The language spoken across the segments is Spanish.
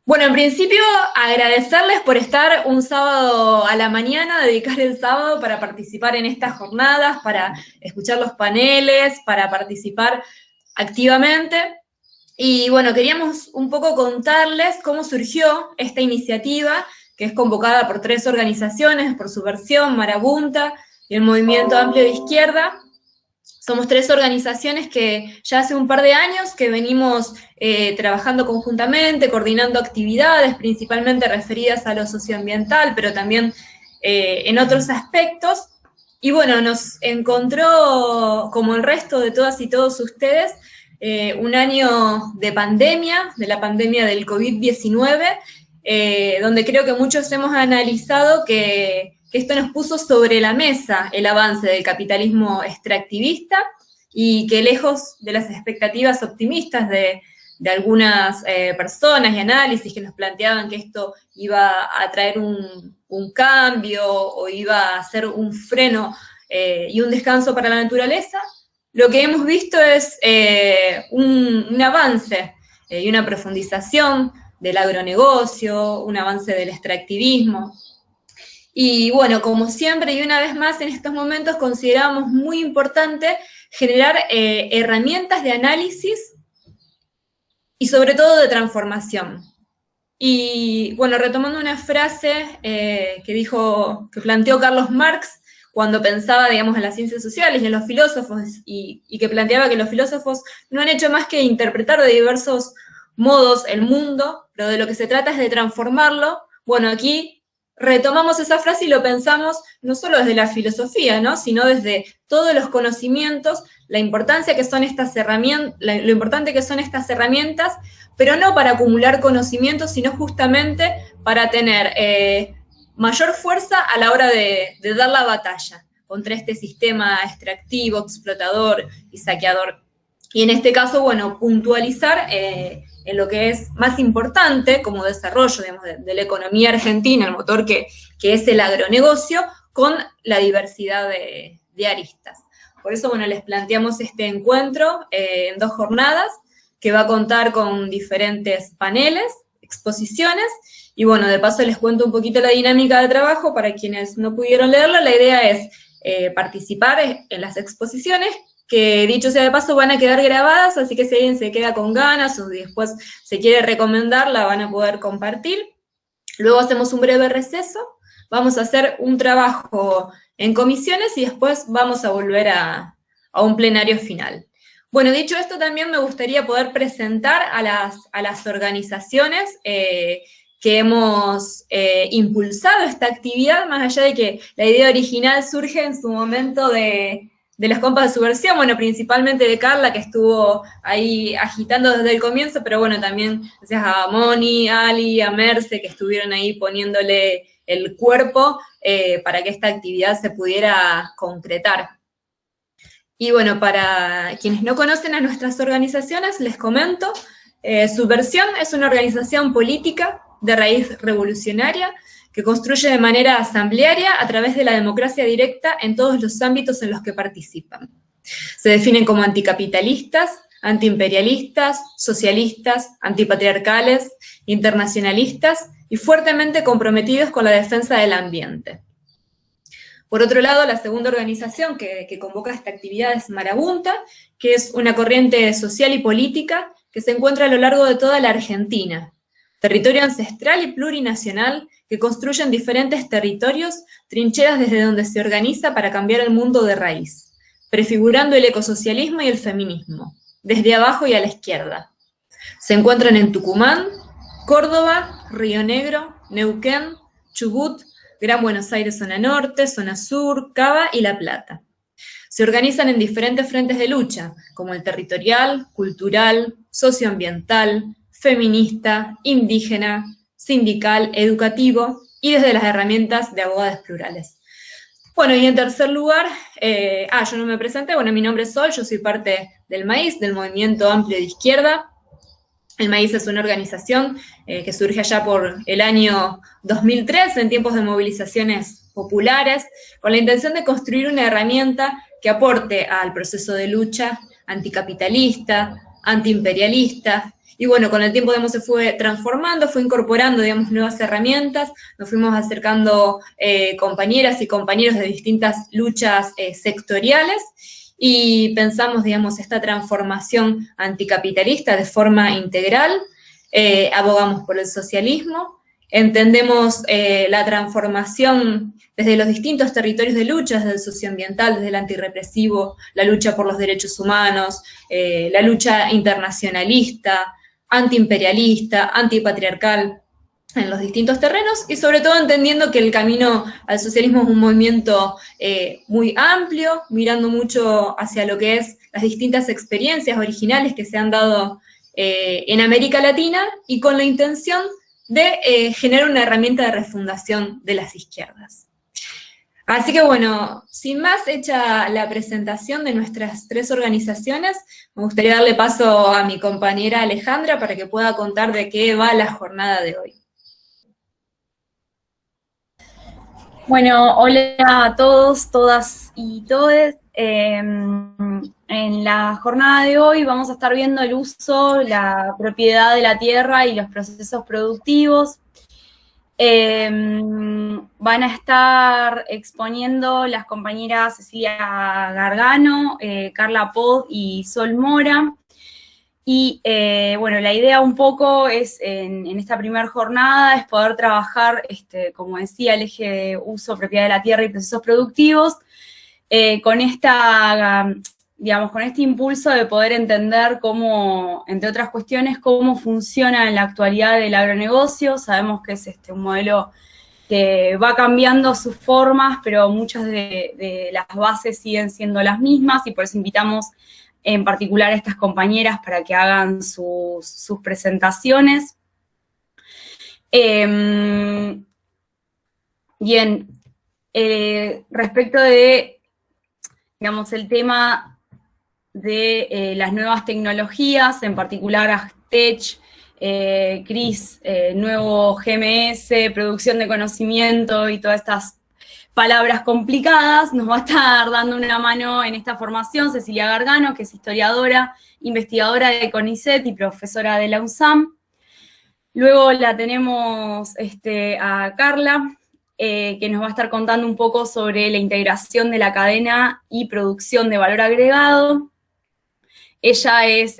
Bueno, en principio agradecerles por estar un sábado a la mañana, dedicar el sábado para participar en estas jornadas, para escuchar los paneles, para participar activamente. Y bueno, queríamos un poco contarles cómo surgió esta iniciativa, que es convocada por tres organizaciones, por Subversión, Marabunta y el Movimiento Amplio de Izquierda. Somos tres organizaciones que ya hace un par de años que venimos trabajando conjuntamente, coordinando actividades, principalmente referidas a lo socioambiental, pero también en otros aspectos. Y bueno, nos encontró, como el resto de todas y todos ustedes, un año de pandemia, de la pandemia del COVID-19, donde creo que muchos hemos analizado que esto nos puso sobre la mesa el avance del capitalismo extractivista y que lejos de las expectativas optimistas de algunas personas y análisis que nos planteaban que esto iba a traer un cambio o iba a ser un freno y un descanso para la naturaleza, lo que hemos visto es un avance y una profundización del agronegocio, un avance del extractivismo. Y bueno, como siempre y una vez más en estos momentos consideramos muy importante generar herramientas de análisis y sobre todo de transformación. Y bueno, retomando una frase que planteó Carlos Marx cuando pensaba, digamos, en las ciencias sociales y en los filósofos, y que planteaba que los filósofos no han hecho más que interpretar de diversos modos el mundo, pero de lo que se trata es de transformarlo. Bueno, aquí retomamos esa frase y lo pensamos no solo desde la filosofía, ¿no?, sino desde todos los conocimientos, la importancia que son estas herramientas, lo importante que son estas herramientas, pero no para acumular conocimientos, sino justamente para tener mayor fuerza a la hora de dar la batalla contra este sistema extractivo, explotador y saqueador. Y en este caso, bueno, puntualizar en lo que es más importante como desarrollo, digamos, de la economía argentina, el motor que es el agronegocio, con la diversidad de aristas. Por eso, bueno, les planteamos este encuentro en 2 jornadas, que va a contar con diferentes paneles, exposiciones, y bueno, de paso les cuento un poquito la dinámica de trabajo para quienes no pudieron leerla. La idea es participar en las exposiciones, que dicho sea de paso van a quedar grabadas, así que si alguien se queda con ganas o después se quiere recomendar, la van a poder compartir. Luego hacemos un breve receso, vamos a hacer un trabajo en comisiones y después vamos a volver a un plenario final. Bueno, dicho esto, también me gustaría poder presentar a las organizaciones que hemos impulsado esta actividad, más allá de que la idea original surge en su momento de las compas de Subversión, bueno, principalmente de Carla, que estuvo ahí agitando desde el comienzo, pero bueno, también gracias a Moni, Ali, a Merce, que estuvieron ahí poniéndole el cuerpo para que esta actividad se pudiera concretar. Y bueno, para quienes no conocen a nuestras organizaciones, les comento, Subversión es una organización política de raíz revolucionaria que construye de manera asamblearia a través de la democracia directa en todos los ámbitos en los que participan. Se definen como anticapitalistas, antiimperialistas, socialistas, antipatriarcales, internacionalistas y fuertemente comprometidos con la defensa del ambiente. Por otro lado, la segunda organización que convoca esta actividad es Marabunta, que es una corriente social y política que se encuentra a lo largo de toda la Argentina, territorio ancestral y plurinacional que construye en diferentes territorios trincheras desde donde se organiza para cambiar el mundo de raíz, prefigurando el ecosocialismo y el feminismo, desde abajo y a la izquierda. Se encuentran en Tucumán, Córdoba, Río Negro, Neuquén, Chubut, Gran Buenos Aires zona norte, zona sur, Cava y La Plata. Se organizan en diferentes frentes de lucha, como el territorial, cultural, socioambiental, feminista, indígena, sindical, educativo y desde las herramientas de abogadas plurales. Bueno, y en tercer lugar, yo no me presenté, bueno, mi nombre es Sol, yo soy parte del MAIZ, del Movimiento Amplio de Izquierda. El MAIZ es una organización que surge allá por el año 2003, en tiempos de movilizaciones populares, con la intención de construir una herramienta que aporte al proceso de lucha anticapitalista, antiimperialista Y bueno, con el tiempo, digamos, se fue transformando, fue incorporando, digamos, nuevas herramientas, nos fuimos acercando compañeras y compañeros de distintas luchas sectoriales y pensamos, digamos, esta transformación anticapitalista de forma integral, abogamos por el socialismo, entendemos la transformación desde los distintos territorios de lucha, desde el socioambiental, desde el antirrepresivo, la lucha por los derechos humanos, la lucha internacionalista, antiimperialista, antipatriarcal en los distintos terrenos y sobre todo entendiendo que el camino al socialismo es un movimiento muy amplio, mirando mucho hacia lo que es las distintas experiencias originales que se han dado en América Latina y con la intención de generar una herramienta de refundación de las izquierdas. Así que bueno, sin más hecha la presentación de nuestras tres organizaciones, me gustaría darle paso a mi compañera Alejandra para que pueda contar de qué va la jornada de hoy. Bueno, hola a todos, todas y todes. En la jornada de hoy vamos a estar viendo el uso, la propiedad de la tierra y los procesos productivos. Van a estar exponiendo las compañeras Cecilia Gargano, Carla Pod y Sol Mora. Y bueno, la idea un poco es, en esta primera jornada, es poder trabajar, como decía, el eje de uso, propiedad de la tierra y procesos productivos, con digamos, con este impulso de poder entender cómo, entre otras cuestiones, cómo funciona en la actualidad el agronegocio. Sabemos que es un modelo que va cambiando sus formas, pero muchas de las bases siguen siendo las mismas, y por eso invitamos en particular a estas compañeras para que hagan sus presentaciones. Bien, respecto de, digamos, el tema de las nuevas tecnologías, en particular Agtech, CRIS, nuevo GMS, producción de conocimiento y todas estas palabras complicadas, nos va a estar dando una mano en esta formación Cecilia Gargano, que es historiadora, investigadora de CONICET y profesora de la USAM. Luego la tenemos a Carla, que nos va a estar contando un poco sobre la integración de la cadena y producción de valor agregado. Ella es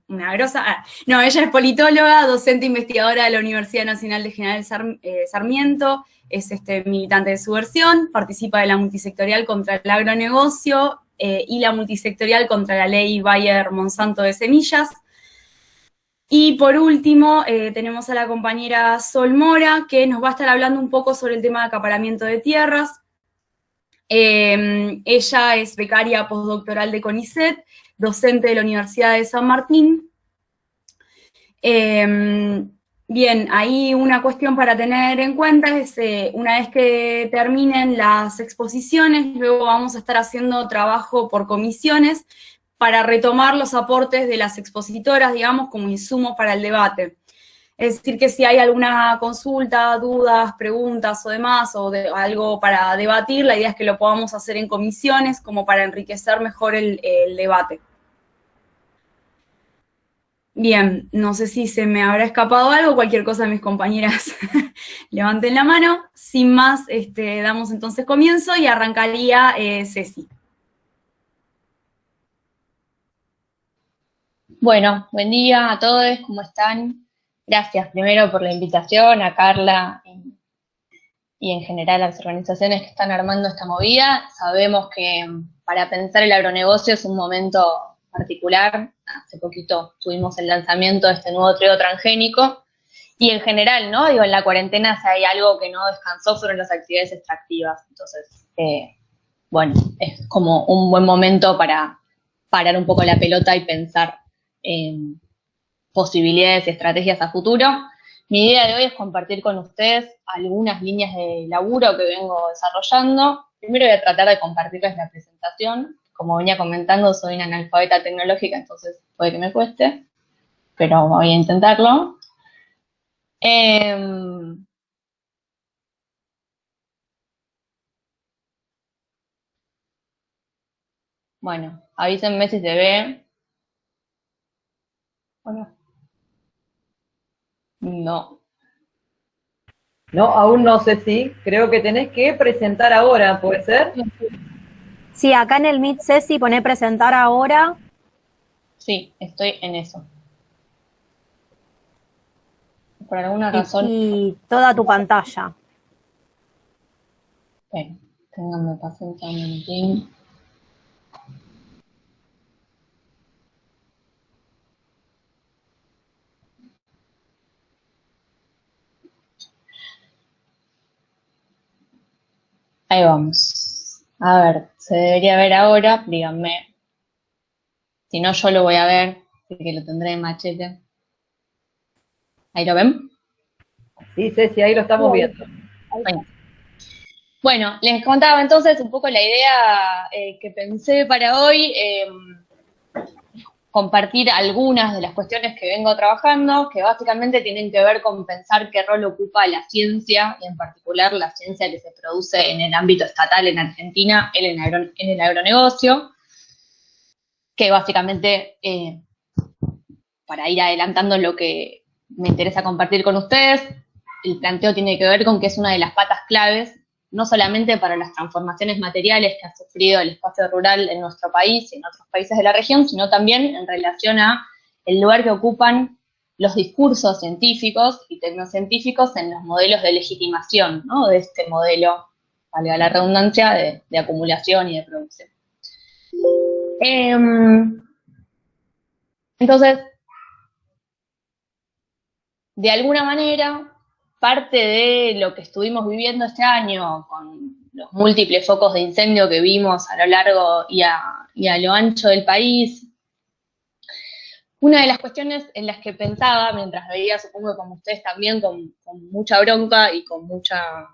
una grosa, ella es politóloga, docente investigadora de la Universidad Nacional de General Sarmiento, es militante de Subversión, participa de la multisectorial contra el agronegocio y la multisectorial contra la ley Bayer-Monsanto de semillas. Y por último, tenemos a la compañera Sol Mora, que nos va a estar hablando un poco sobre el tema de acaparamiento de tierras. Ella es becaria postdoctoral de CONICET, docente de la Universidad de San Martín. Bien, ahí una cuestión para tener en cuenta es, una vez que terminen las exposiciones, luego vamos a estar haciendo trabajo por comisiones para retomar los aportes de las expositoras, digamos, como insumo para el debate. Es decir, que si hay alguna consulta, dudas, preguntas o demás, o algo para debatir, la idea es que lo podamos hacer en comisiones como para enriquecer mejor el debate. Bien, no sé si se me habrá escapado algo, cualquier cosa mis compañeras levanten la mano. Sin más, damos entonces comienzo y arrancaría Ceci. Bueno, buen día a todos, ¿cómo están? Gracias primero por la invitación a Carla y en general a las organizaciones que están armando esta movida. Sabemos que para pensar el agronegocio es un momento particular. Hace poquito tuvimos el lanzamiento de este nuevo trigo transgénico y en general, ¿no? Digo, en la cuarentena si hay algo que no descansó fueron las actividades extractivas. Entonces, bueno, es como un buen momento para parar un poco la pelota y pensar en posibilidades y estrategias a futuro. Mi idea de hoy es compartir con ustedes algunas líneas de laburo que vengo desarrollando. Primero voy a tratar de compartirles la presentación. Como venía comentando, soy una analfabeta tecnológica, entonces puede que me cueste, pero voy a intentarlo. Bueno, avísenme si se ve. Bueno, No. No, aún no sé si. Creo que tenés que presentar ahora, ¿puede ser? Sí, acá en el Meet Ceci pone presentar ahora. Sí, estoy en eso. Por alguna razón. Y toda tu pantalla. Bueno, ténganme paciencia un minutín. Ahí vamos. A ver, se debería ver ahora, díganme. Si no, yo lo voy a ver, así que lo tendré en machete. ¿Ahí lo ven? Sí, Ceci, ahí lo estamos viendo. Bueno, les contaba entonces un poco la idea que pensé para hoy, compartir algunas de las cuestiones que vengo trabajando, que básicamente tienen que ver con pensar qué rol ocupa la ciencia, y en particular la ciencia que se produce en el ámbito estatal en Argentina, en el agronegocio, que básicamente, para ir adelantando lo que me interesa compartir con ustedes, el planteo tiene que ver con que es una de las patas claves, no solamente para las transformaciones materiales que ha sufrido el espacio rural en nuestro país y en otros países de la región, sino también en relación a el lugar que ocupan los discursos científicos y tecnocientíficos en los modelos de legitimación, ¿no? De este modelo, valga la redundancia, de acumulación y de producción. Entonces, de alguna manera, parte de lo que estuvimos viviendo este año, con los múltiples focos de incendio que vimos a lo largo y a lo ancho del país, una de las cuestiones en las que pensaba, mientras veía, supongo que como ustedes también, con mucha bronca y con mucha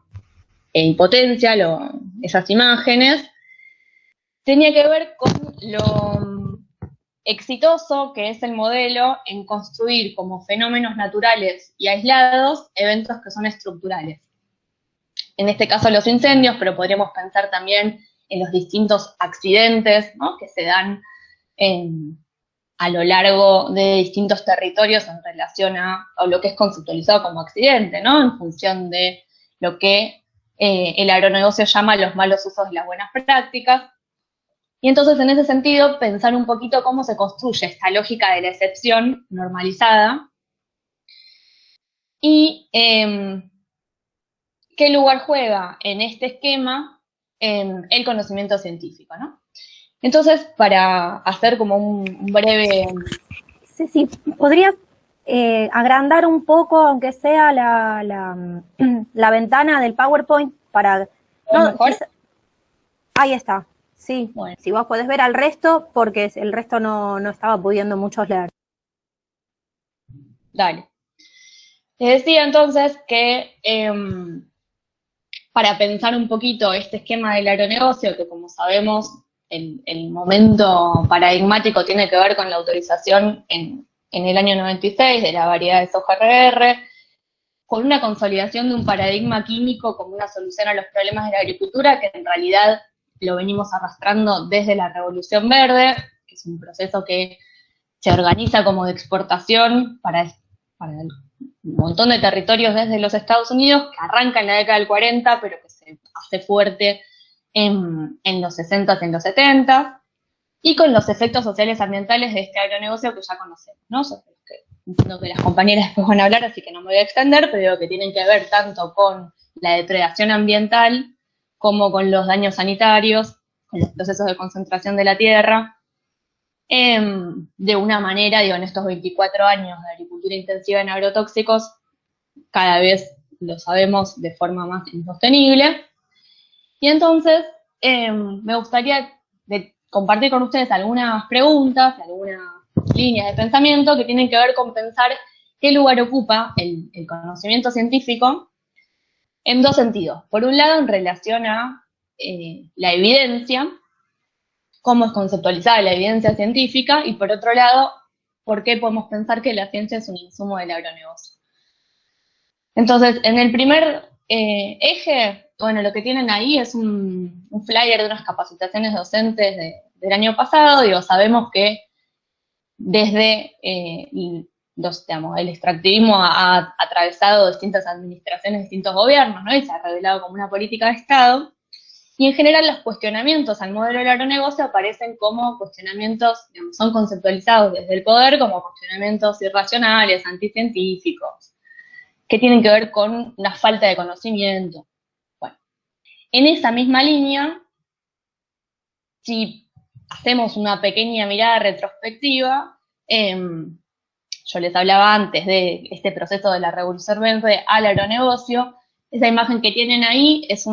impotencia esas imágenes, tenía que ver con lo exitoso que es el modelo en construir como fenómenos naturales y aislados eventos que son estructurales. En este caso los incendios, pero podríamos pensar también en los distintos accidentes, ¿no?, que se dan a lo largo de distintos territorios en relación a lo que es conceptualizado como accidente, ¿no?, en función de lo que el agronegocio llama los malos usos de las buenas prácticas. Y entonces, en ese sentido, pensar un poquito cómo se construye esta lógica de la excepción normalizada y qué lugar juega en este esquema el conocimiento científico, ¿no? Entonces, para hacer como un breve... Sí, ¿podrías agrandar un poco, aunque sea la ventana del PowerPoint para... No, ¿Mejor? Ahí está. Sí, bueno. Si vos podés ver al resto, porque el resto no estaba pudiendo muchos leer. Dale. Les decía entonces que para pensar un poquito este esquema del agronegocio, que como sabemos, el momento paradigmático tiene que ver con la autorización en el año 96 de la variedad de soja RR, con una consolidación de un paradigma químico como una solución a los problemas de la agricultura, que en realidad lo venimos arrastrando desde la Revolución Verde, que es un proceso que se organiza como de exportación para un montón de territorios desde los Estados Unidos, que arranca en la década del 40, pero que se hace fuerte en los 60s y en los 70s, y con los efectos sociales ambientales de este agronegocio que ya conocemos, ¿no? Sobre los que entiendo que las compañeras después van a hablar, así que no me voy a extender, pero que tienen que ver tanto con la depredación ambiental como con los daños sanitarios, con los procesos de concentración de la tierra, de una manera, digo, en estos 24 años de agricultura intensiva en agrotóxicos, cada vez lo sabemos de forma más insostenible. Y entonces, me gustaría compartir con ustedes algunas preguntas, algunas líneas de pensamiento que tienen que ver con pensar qué lugar ocupa el conocimiento científico en dos sentidos. Por un lado, en relación a la evidencia, cómo es conceptualizada la evidencia científica, y por otro lado, por qué podemos pensar que la ciencia es un insumo del agronegocio. Entonces, en el primer eje, bueno, lo que tienen ahí es un flyer de unas capacitaciones docentes del año pasado. Digo, sabemos que desde digamos, el extractivismo ha atravesado distintas administraciones, distintos gobiernos, ¿no? Y se ha revelado como una política de Estado. Y en general los cuestionamientos al modelo del agronegocio aparecen como cuestionamientos, digamos, son conceptualizados desde el poder como cuestionamientos irracionales, anticientíficos, que tienen que ver con una falta de conocimiento. Bueno, en esa misma línea, si hacemos una pequeña mirada retrospectiva, yo les hablaba antes de este proceso de la revolución verde al agronegocio. Esa imagen que tienen ahí es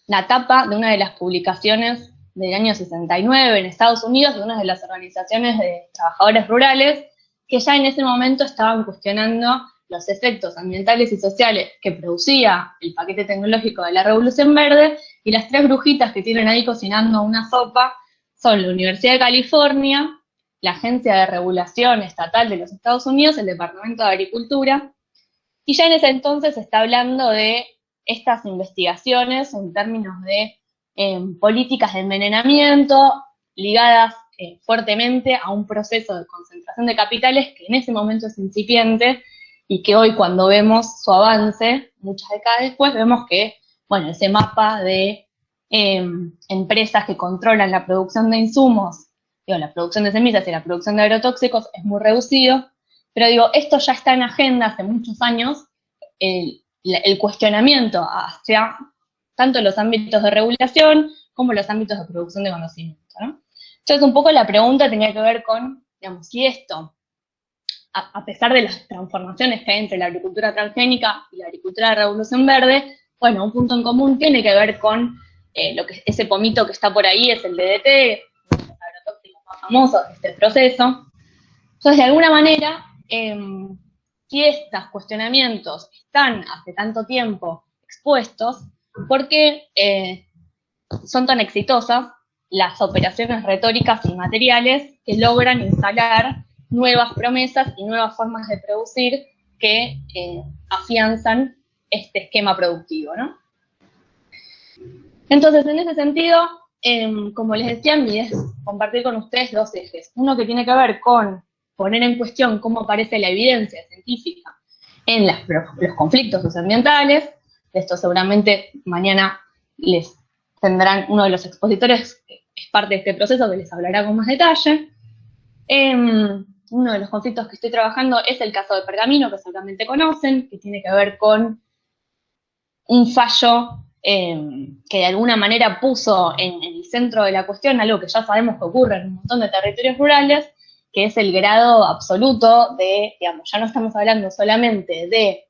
la tapa de una de las publicaciones del año 69 en Estados Unidos, de una de las organizaciones de trabajadores rurales, que ya en ese momento estaban cuestionando los efectos ambientales y sociales que producía el paquete tecnológico de la Revolución Verde, y las tres brujitas que tienen ahí cocinando una sopa son la Universidad de California, la Agencia de Regulación Estatal de los Estados Unidos, el Departamento de Agricultura, y ya en ese entonces se está hablando de estas investigaciones en términos de políticas de envenenamiento ligadas fuertemente a un proceso de concentración de capitales que en ese momento es incipiente y que hoy cuando vemos su avance, muchas décadas después, vemos que, bueno, ese mapa de empresas que controlan la producción de insumos, digo, la producción de semillas y la producción de agrotóxicos es muy reducido, pero digo, esto ya está en agenda hace muchos años, el cuestionamiento hacia tanto los ámbitos de regulación como los ámbitos de producción de conocimiento, ¿no? Entonces, un poco la pregunta tenía que ver con, digamos, si esto, a pesar de las transformaciones que hay entre la agricultura transgénica y la agricultura de revolución verde, bueno, un punto en común tiene que ver con lo que ese pomito que está por ahí es el DDT, uno de los agrotóxicos más famosos de este proceso. Entonces, de alguna manera, si estos cuestionamientos están hace tanto tiempo expuestos, ¿por qué son tan exitosas las operaciones retóricas y materiales que logran instalar nuevas promesas y nuevas formas de producir que afianzan este esquema productivo, ¿no? Entonces, en ese sentido, como les decía, mi idea es compartir con ustedes dos ejes. Uno que tiene que ver con poner en cuestión cómo aparece la evidencia científica en los conflictos socioambientales. Esto seguramente mañana les tendrán uno de los expositores, que es parte de este proceso, que les hablará con más detalle. Uno de los conflictos que estoy trabajando es el caso de Pergamino, que seguramente conocen, que tiene que ver con un fallo que de alguna manera puso en el centro de la cuestión algo que ya sabemos que ocurre en un montón de territorios rurales, que es el grado absoluto de, digamos, ya no estamos hablando solamente de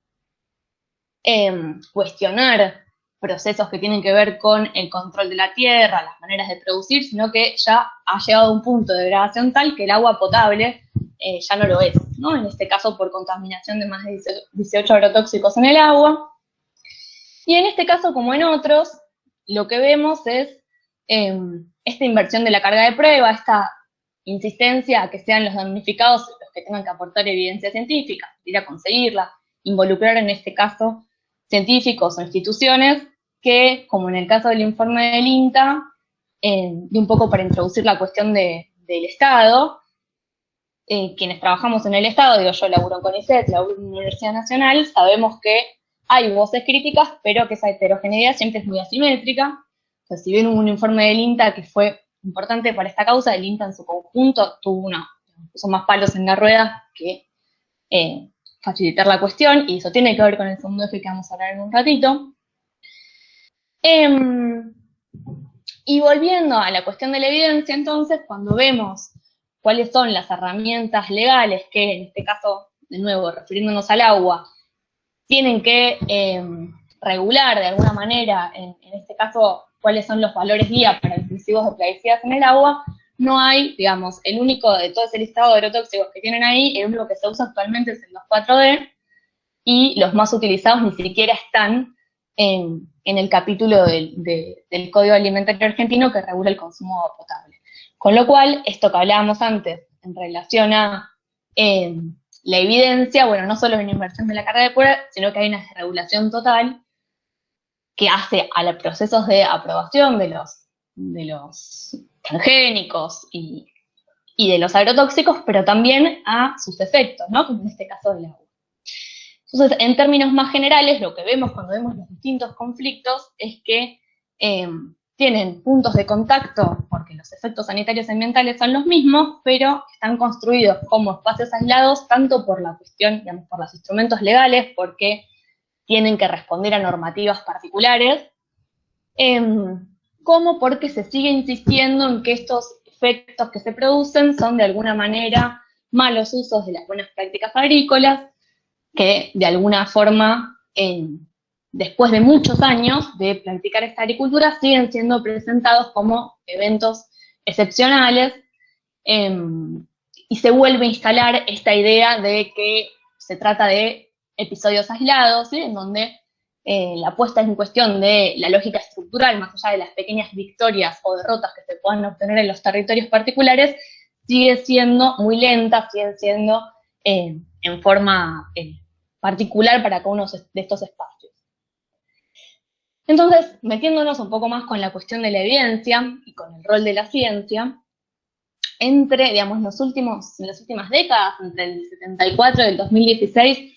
cuestionar procesos que tienen que ver con el control de la tierra, las maneras de producir, sino que ya ha llegado a un punto de degradación tal que el agua potable ya no lo es, ¿no? En este caso por contaminación de más de 18 agrotóxicos en el agua. Y en este caso, como en otros, lo que vemos es esta inversión de la carga de prueba, esta insistencia a que sean los damnificados los que tengan que aportar evidencia científica, ir a conseguirla, involucrar en este caso científicos o instituciones que, como en el caso del informe del INTA, de un poco para introducir la cuestión del Estado, quienes trabajamos en el Estado, digo, yo laburo en CONICET, laburo en la Universidad Nacional, sabemos que hay voces críticas, pero que esa heterogeneidad siempre es muy asimétrica. Entonces, si bien hubo un informe del INTA que fue importante para esta causa, el INTA en su conjunto puso más palos en la rueda que facilitar la cuestión, y eso tiene que ver con el segundo eje que vamos a hablar en un ratito. Y volviendo a la cuestión de la evidencia, entonces, cuando vemos cuáles son las herramientas legales que, en este caso, de nuevo, refiriéndonos al agua, tienen que regular de alguna manera, en este caso, cuáles son los valores guía para los residuos de plaguicidas en el agua, no hay, digamos, el único de todo ese listado de agrotóxicos que tienen ahí, el único que se usa actualmente es el 2,4-D, y los más utilizados ni siquiera están en el capítulo del Código Alimentario Argentino que regula el consumo de agua potable. Con lo cual, esto que hablábamos antes en relación a la evidencia, bueno, no solo hay una inversión de la carga de prueba, sino que hay una desregulación total que hace a los procesos de aprobación de los transgénicos y y de los agrotóxicos, pero también a sus efectos, ¿no? Como en este caso del agua. Entonces, en términos más generales, lo que vemos cuando vemos los distintos conflictos es que tienen puntos de contacto, porque los efectos sanitarios y ambientales son los mismos, pero están construidos como espacios aislados, tanto por la cuestión, digamos, por los instrumentos legales, porque tienen que responder a normativas particulares, como porque se sigue insistiendo en que estos efectos que se producen son de alguna manera malos usos de las buenas prácticas agrícolas, que de alguna forma, después de muchos años de practicar esta agricultura, siguen siendo presentados como eventos excepcionales, y se vuelve a instalar esta idea de que se trata de episodios aislados, ¿sí? En donde la puesta en cuestión de la lógica estructural, más allá de las pequeñas victorias o derrotas que se puedan obtener en los territorios particulares, sigue siendo muy lenta, sigue siendo en forma particular para cada uno de estos espacios. Entonces, metiéndonos un poco más con la cuestión de la evidencia y con el rol de la ciencia, digamos, en las últimas décadas, entre el 74 y el 2016,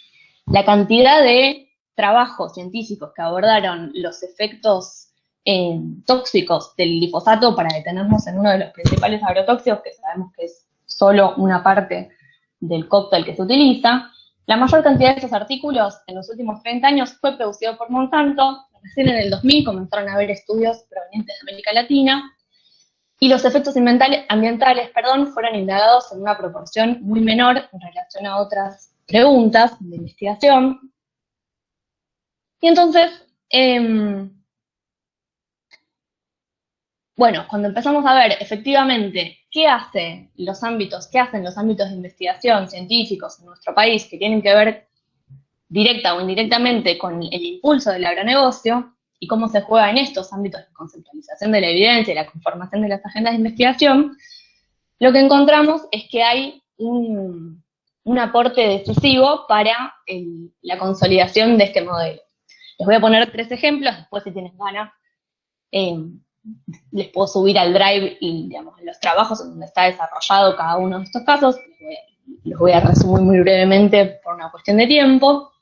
la cantidad de trabajos científicos que abordaron los efectos tóxicos del glifosato, para detenernos en uno de los principales agrotóxicos, que sabemos que es solo una parte del cóctel que se utiliza, la mayor cantidad de esos artículos en los últimos 30 años fue producido por Monsanto. Recién en el 2000 comenzaron a haber estudios provenientes de América Latina, y los efectos ambientales, fueron indagados en una proporción muy menor en relación a otras preguntas de investigación. Y entonces, bueno, cuando empezamos a ver efectivamente qué hacen los ámbitos de investigación científicos en nuestro país, que tienen que ver directa o indirectamente con el impulso del agronegocio, y cómo se juega en estos ámbitos de conceptualización de la evidencia y la conformación de las agendas de investigación, lo que encontramos es que hay un aporte decisivo para la consolidación de este modelo. Les voy a poner 3 ejemplos, después si tienen ganas, les puedo subir al Drive y, digamos, los trabajos en donde está desarrollado cada uno de estos casos. Los voy a resumir muy brevemente por una cuestión de tiempo.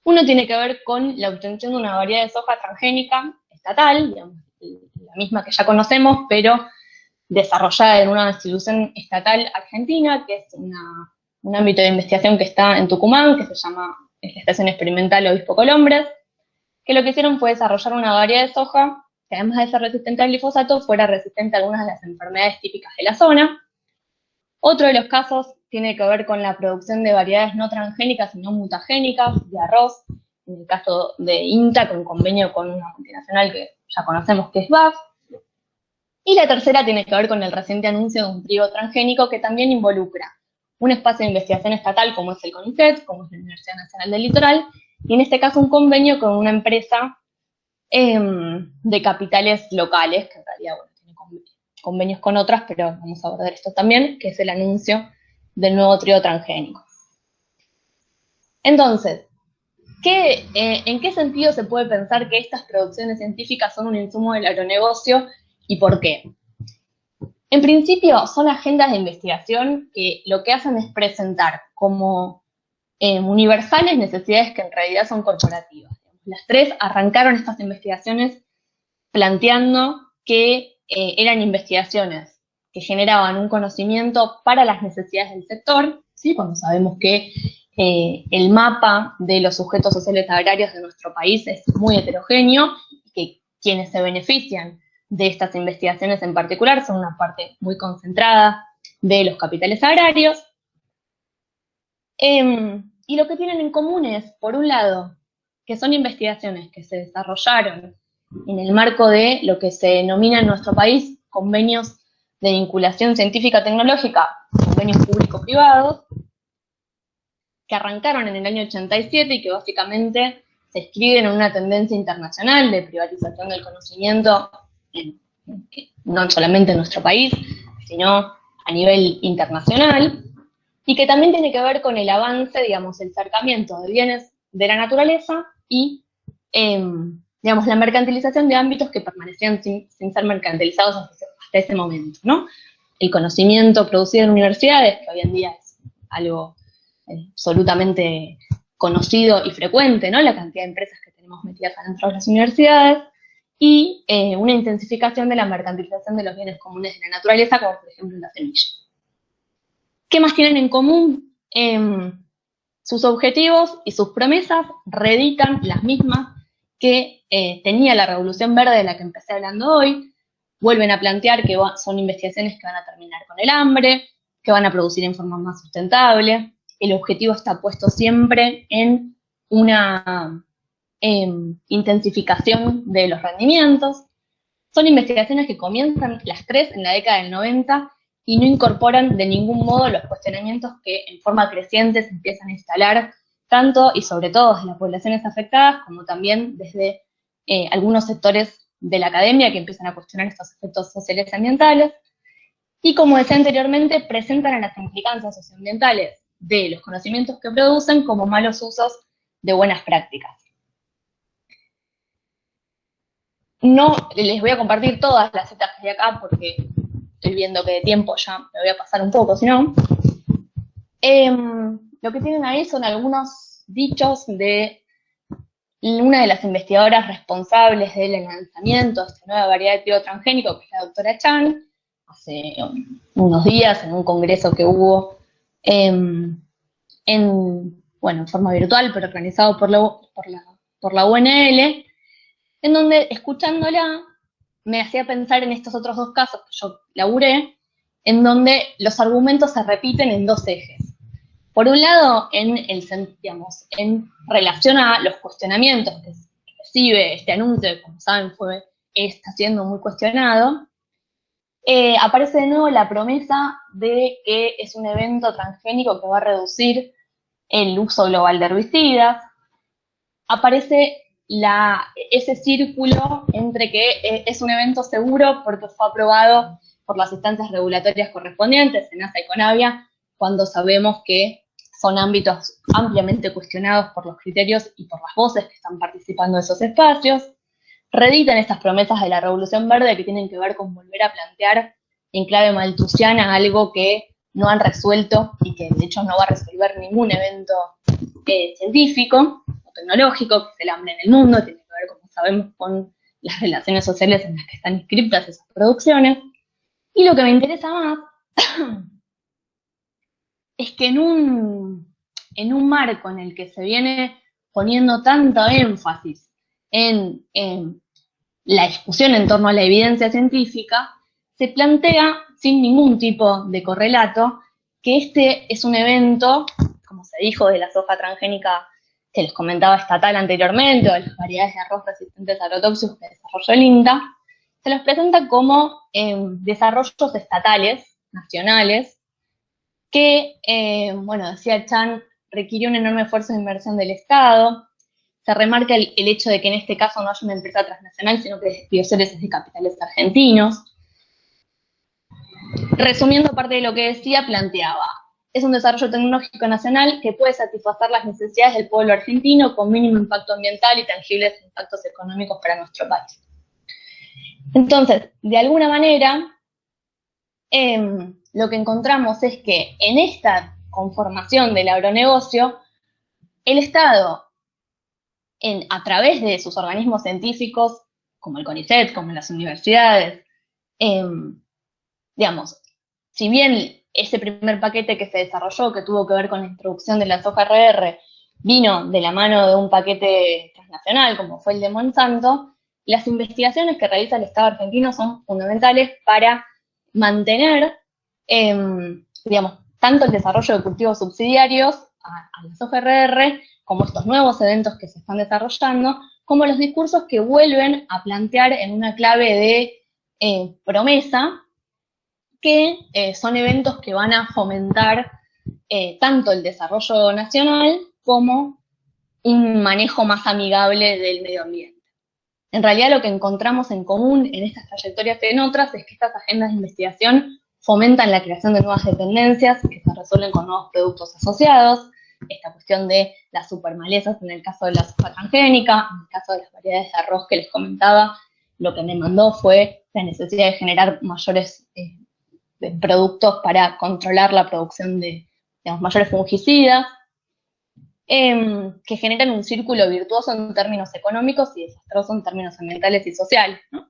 Uno tiene que ver con la obtención de una variedad de soja transgénica estatal, digamos, la misma que ya conocemos, pero desarrollada en una institución estatal argentina, que es un ámbito de investigación que está en Tucumán, que se llama la Estación Experimental Obispo Colombres, que lo que hicieron fue desarrollar una variedad de soja que, además de ser resistente al glifosato, fuera resistente a algunas de las enfermedades típicas de la zona. Otro de los casos tiene que ver con la producción de variedades no transgénicas, sino mutagénicas, de arroz, en el caso de INTA, con convenio con una multinacional que ya conocemos, que es BASF. Y la tercera tiene que ver con el reciente anuncio de un trigo transgénico, que también involucra un espacio de investigación estatal como es el CONICET, como es la Universidad Nacional del Litoral, y en este caso un convenio con una empresa de capitales locales, que en realidad, bueno, tiene convenios con otras, pero vamos a abordar esto también, que es el anuncio del nuevo trigo transgénico. Entonces, ¿en qué sentido se puede pensar que estas producciones científicas son un insumo del agronegocio y por qué? En principio, son agendas de investigación que lo que hacen es presentar como universales necesidades que en realidad son corporativas. Las 3 arrancaron estas investigaciones planteando que eran investigaciones que generaban un conocimiento para las necesidades del sector, ¿sí? Cuando sabemos que el mapa de los sujetos sociales agrarios de nuestro país es muy heterogéneo, y que quienes se benefician de estas investigaciones en particular son una parte muy concentrada de los capitales agrarios. Y lo que tienen en común es, por un lado, que son investigaciones que se desarrollaron en el marco de lo que se denomina en nuestro país convenios de vinculación científica-tecnológica, convenios público-privados, que arrancaron en el año 87 y que básicamente se escriben en una tendencia internacional de privatización del conocimiento, no solamente en nuestro país, sino a nivel internacional, y que también tiene que ver con el avance, digamos, el acercamiento de bienes de la naturaleza y, digamos, la mercantilización de ámbitos que permanecían sin ser mercantilizados hasta ese momento, ¿no? el conocimiento producido en universidades, que hoy en día es algo absolutamente conocido y frecuente, ¿no? La cantidad de empresas que tenemos metidas adentro de las universidades, y una intensificación de la mercantilización de los bienes comunes de la naturaleza, como por ejemplo la semilla. ¿Qué más tienen en común? Sus objetivos y sus promesas reeditan las mismas que tenía la Revolución Verde de la que empecé hablando hoy. Vuelven a plantear que son investigaciones que van a terminar con el hambre, que van a producir en forma más sustentable. El objetivo está puesto siempre en una intensificación de los rendimientos. Son investigaciones que comienzan las tres en la década del 90 y no incorporan de ningún modo los cuestionamientos que en forma creciente se empiezan a instalar, tanto y sobre todo desde las poblaciones afectadas, como también desde algunos sectores de la academia que empiezan a cuestionar estos efectos sociales y ambientales. Y como decía anteriormente, presentan a las implicancias socioambientales de los conocimientos que producen como malos usos de buenas prácticas. No les voy a compartir todas las citas que hay acá porque estoy viendo que de tiempo ya me voy a pasar un poco, si no. Lo que tienen ahí son algunos dichos de una de las investigadoras responsables del lanzamiento de esta nueva variedad de trigo transgénico, que es la doctora Chan, hace unos días en un congreso que hubo en forma virtual, pero organizado por la UNL, en donde, escuchándola, me hacía pensar en estos otros dos casos que yo laburé, en donde los argumentos se repiten en dos ejes. Por un lado, en relación a los cuestionamientos que recibe este anuncio, que como saben está siendo muy cuestionado, aparece de nuevo la promesa de que es un evento transgénico que va a reducir el uso global de herbicidas. Aparece ese círculo entre que es un evento seguro porque fue aprobado por las instancias regulatorias correspondientes, SENASA y CONAVIA, cuando sabemos que son ámbitos ampliamente cuestionados por los criterios y por las voces que están participando de esos espacios. Reeditan estas promesas de la Revolución Verde que tienen que ver con volver a plantear en clave malthusiana algo que no han resuelto y que de hecho no va a resolver ningún evento científico o tecnológico, que es el hambre en el mundo, tiene que ver, como sabemos, con las relaciones sociales en las que están inscritas esas producciones. Y lo que me interesa más es que en un marco en el que se viene poniendo tanto énfasis en la discusión en torno a la evidencia científica, se plantea sin ningún tipo de correlato que este es un evento, como se dijo de la soja transgénica que les comentaba estatal anteriormente, o de las variedades de arroz resistentes a agrotóxicos que desarrolló el INTA, se los presenta como desarrollos estatales, nacionales, que, decía Chan, requiere un enorme esfuerzo de inversión del Estado. Se remarca el hecho de que en este caso no hay una empresa transnacional, sino que Bioceres es de capitales argentinos. Resumiendo parte de lo que decía, planteaba, es un desarrollo tecnológico nacional que puede satisfacer las necesidades del pueblo argentino con mínimo impacto ambiental y tangibles impactos económicos para nuestro país. Entonces, de alguna manera, lo que encontramos es que en esta conformación del agronegocio, el Estado, a través de sus organismos científicos, como el CONICET, como las universidades, si bien ese primer paquete que se desarrolló, que tuvo que ver con la introducción de la soja RR, vino de la mano de un paquete transnacional, como fue el de Monsanto, las investigaciones que realiza el Estado argentino son fundamentales para mantener, tanto el desarrollo de cultivos subsidiarios a la soja RR, como estos nuevos eventos que se están desarrollando, como los discursos que vuelven a plantear en una clave de promesa, que son eventos que van a fomentar tanto el desarrollo nacional como un manejo más amigable del medio ambiente. En realidad lo que encontramos en común en estas trayectorias y en otras es que estas agendas de investigación fomentan la creación de nuevas dependencias que se resuelven con nuevos productos asociados, esta cuestión de las supermalezas en el caso de la soja transgénica, en el caso de las variedades de arroz que les comentaba, lo que me mandó fue la necesidad de generar mayores productos para controlar la producción de, digamos, mayores fungicidas, que generan un círculo virtuoso en términos económicos y desastroso en términos ambientales y sociales, ¿no?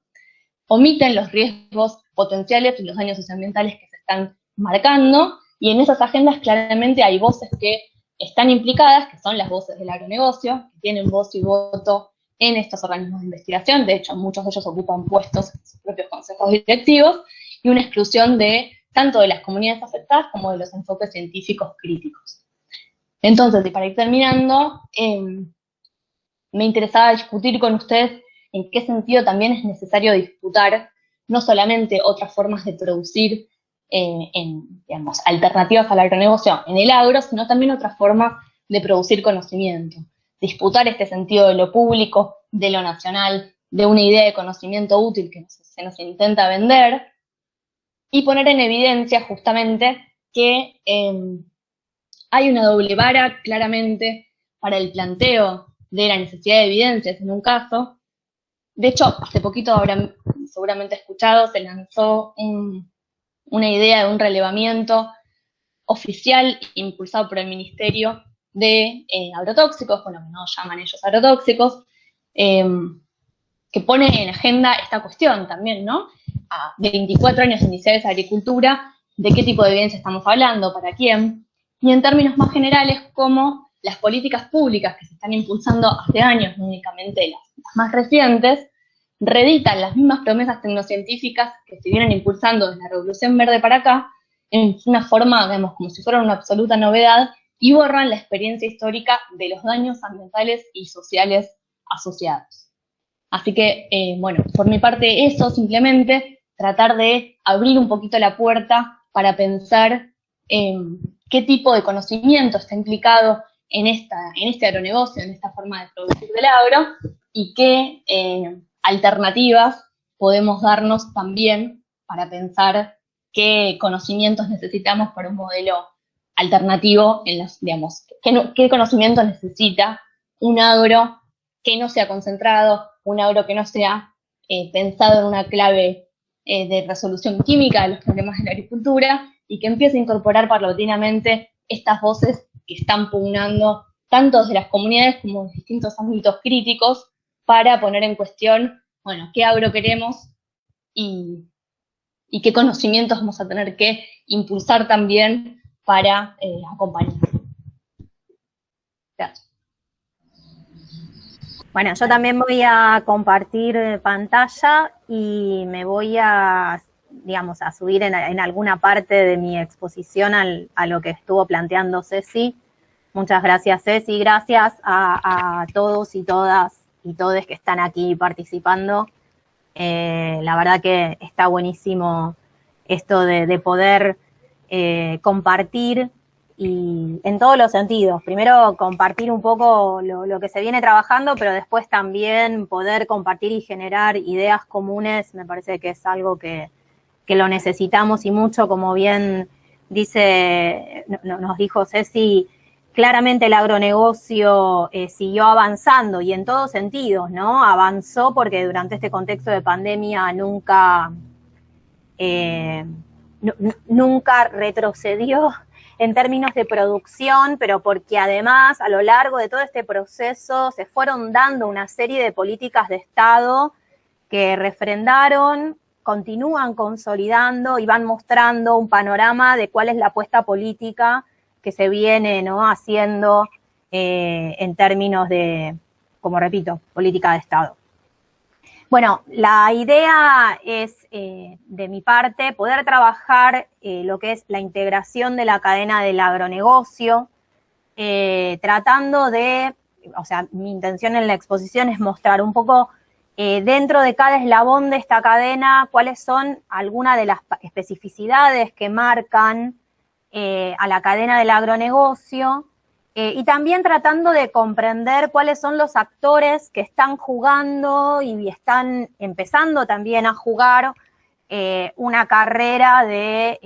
Omiten los riesgos potenciales y los daños socioambientales que se están marcando, y en esas agendas claramente hay voces que están implicadas, que son las voces del agronegocio, que tienen voz y voto en estos organismos de investigación. De hecho, muchos de ellos ocupan puestos en sus propios consejos directivos, y una exclusión de tanto de las comunidades afectadas como de los enfoques científicos críticos. Entonces, y para ir terminando, me interesaba discutir con ustedes en qué sentido también es necesario disputar no solamente otras formas de producir, digamos, alternativas al agronegocio en el agro, sino también otras formas de producir conocimiento. Disputar este sentido de lo público, de lo nacional, de una idea de conocimiento útil que se nos intenta vender, y poner en evidencia justamente que hay una doble vara claramente para el planteo de la necesidad de evidencias en un caso. De hecho, hace poquito habrán seguramente escuchado, se lanzó una idea de un relevamiento oficial impulsado por el Ministerio de Agrotóxicos, bueno, que no llaman ellos agrotóxicos, que pone en agenda esta cuestión también, ¿no? A 24 años iniciales de agricultura, ¿de qué tipo de evidencia estamos hablando? ¿Para quién? Y en términos más generales, cómo las políticas públicas que se están impulsando hace años, no únicamente las más recientes, reeditan las mismas promesas tecnocientíficas que se vienen impulsando desde la Revolución Verde para acá, en una forma, digamos, como si fuera una absoluta novedad, y borran la experiencia histórica de los daños ambientales y sociales asociados. Así que, bueno, por mi parte eso, simplemente tratar de abrir un poquito la puerta para pensar qué tipo de conocimiento está implicado en este agronegocio, en esta forma de producir del agro, y qué alternativas podemos darnos también para pensar qué conocimientos necesitamos para un modelo alternativo, digamos, qué conocimiento necesita un agro que no sea concentrado, un agro que no sea pensado en una clave de resolución química de los problemas de la agricultura, y que empiece a incorporar paulatinamente estas voces que están pugnando tanto desde las comunidades como en distintos ámbitos críticos para poner en cuestión, bueno, qué agro queremos y qué conocimientos vamos a tener que impulsar también para acompañar. Gracias. Bueno, yo también voy a compartir pantalla y me voy a, digamos, a subir en alguna parte de mi exposición a lo que estuvo planteando Ceci. Muchas gracias, Ceci. Gracias a todos y todas y todes que están aquí participando. La verdad que está buenísimo esto de poder compartir, y en todos los sentidos. Primero, compartir un poco lo que se viene trabajando, pero después también poder compartir y generar ideas comunes. Me parece que es algo que lo necesitamos y mucho, como bien nos dijo Ceci. Claramente el agronegocio siguió avanzando, y en todos sentidos, ¿no? Avanzó porque durante este contexto de pandemia nunca retrocedió en términos de producción, pero porque además a lo largo de todo este proceso se fueron dando una serie de políticas de Estado que refrendaron, continúan consolidando y van mostrando un panorama de cuál es la apuesta política que se viene, ¿no?, haciendo en términos de, como repito, política de Estado. Bueno, la idea es, de mi parte, poder trabajar lo que es la integración de la cadena del agronegocio, tratando de, o sea, mi intención en la exposición es mostrar un poco dentro de cada eslabón de esta cadena cuáles son algunas de las especificidades que marcan a la cadena del agronegocio, y también tratando de comprender cuáles son los actores que están jugando y están empezando también a jugar una carrera de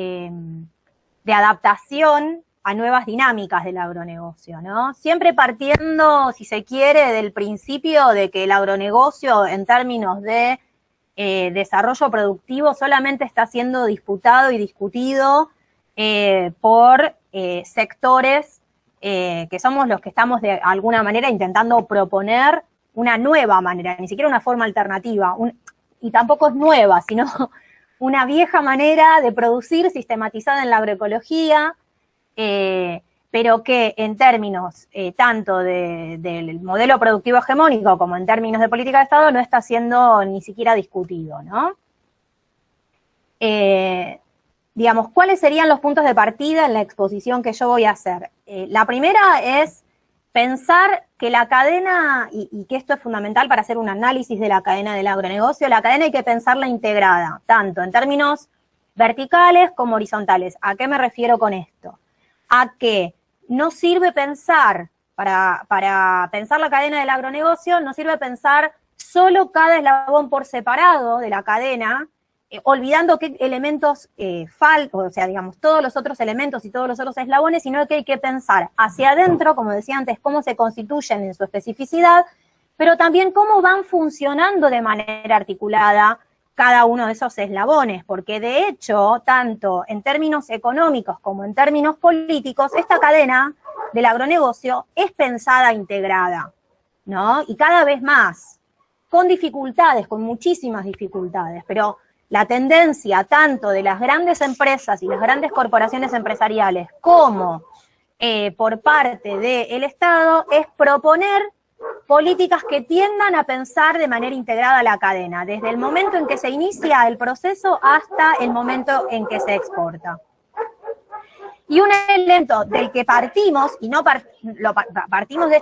adaptación a nuevas dinámicas del agronegocio, ¿no? Siempre partiendo, si se quiere, del principio de que el agronegocio, en términos de desarrollo productivo solamente está siendo disputado y discutido por sectores que somos los que estamos de alguna manera intentando proponer una nueva manera, ni siquiera una forma alternativa, y tampoco es nueva, sino una vieja manera de producir sistematizada en la agroecología, pero que en términos tanto del modelo productivo hegemónico como en términos de política de Estado no está siendo ni siquiera discutido, ¿no? Digamos, ¿cuáles serían los puntos de partida en la exposición que yo voy a hacer? La primera es pensar que la cadena, y que esto es fundamental para hacer un análisis de la cadena del agronegocio, la cadena hay que pensarla integrada, tanto en términos verticales como horizontales. ¿A qué me refiero con esto? A que no sirve pensar, para pensar la cadena del agronegocio, no sirve pensar solo cada eslabón por separado de la cadena, olvidando qué elementos faltan, o sea, digamos, todos los otros elementos y todos los otros eslabones, sino que hay que pensar hacia adentro, como decía antes, cómo se constituyen en su especificidad, pero también cómo van funcionando de manera articulada cada uno de esos eslabones, porque de hecho, tanto en términos económicos como en términos políticos, esta cadena del agronegocio es pensada integrada, ¿no? Y cada vez más, con dificultades, con muchísimas dificultades, pero la tendencia tanto de las grandes empresas y las grandes corporaciones empresariales como por parte del Estado es proponer políticas que tiendan a pensar de manera integrada la cadena, desde el momento en que se inicia el proceso hasta el momento en que se exporta. Y un elemento del que partimos, y no partimos de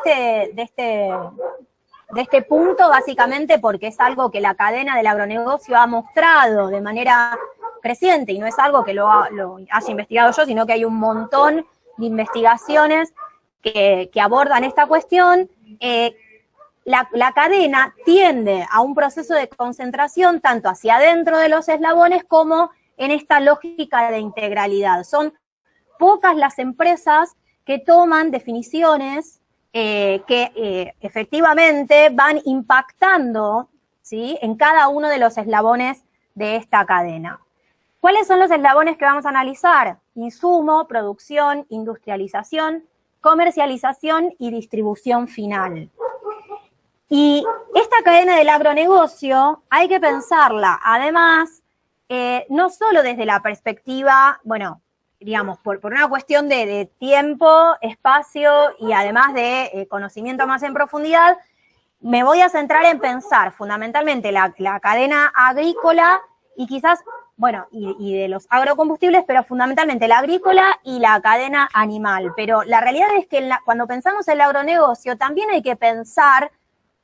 este punto básicamente porque es algo que la cadena del agronegocio ha mostrado de manera creciente, y no es algo que lo haya investigado yo, sino que hay un montón de investigaciones que abordan esta cuestión. La cadena tiende a un proceso de concentración tanto hacia adentro de los eslabones como en esta lógica de integralidad. Son pocas las empresas que toman definiciones que efectivamente van impactando, ¿sí?, en cada uno de los eslabones de esta cadena. ¿Cuáles son los eslabones que vamos a analizar? Insumo, producción, industrialización, comercialización y distribución final. Y esta cadena del agronegocio hay que pensarla, además, no solo desde la perspectiva, bueno, digamos, por una cuestión de tiempo, espacio y además de conocimiento más en profundidad, me voy a centrar en pensar fundamentalmente la cadena agrícola y quizás, bueno, y de los agrocombustibles, pero fundamentalmente la agrícola y la cadena animal. Pero la realidad es que cuando pensamos en el agronegocio también hay que pensar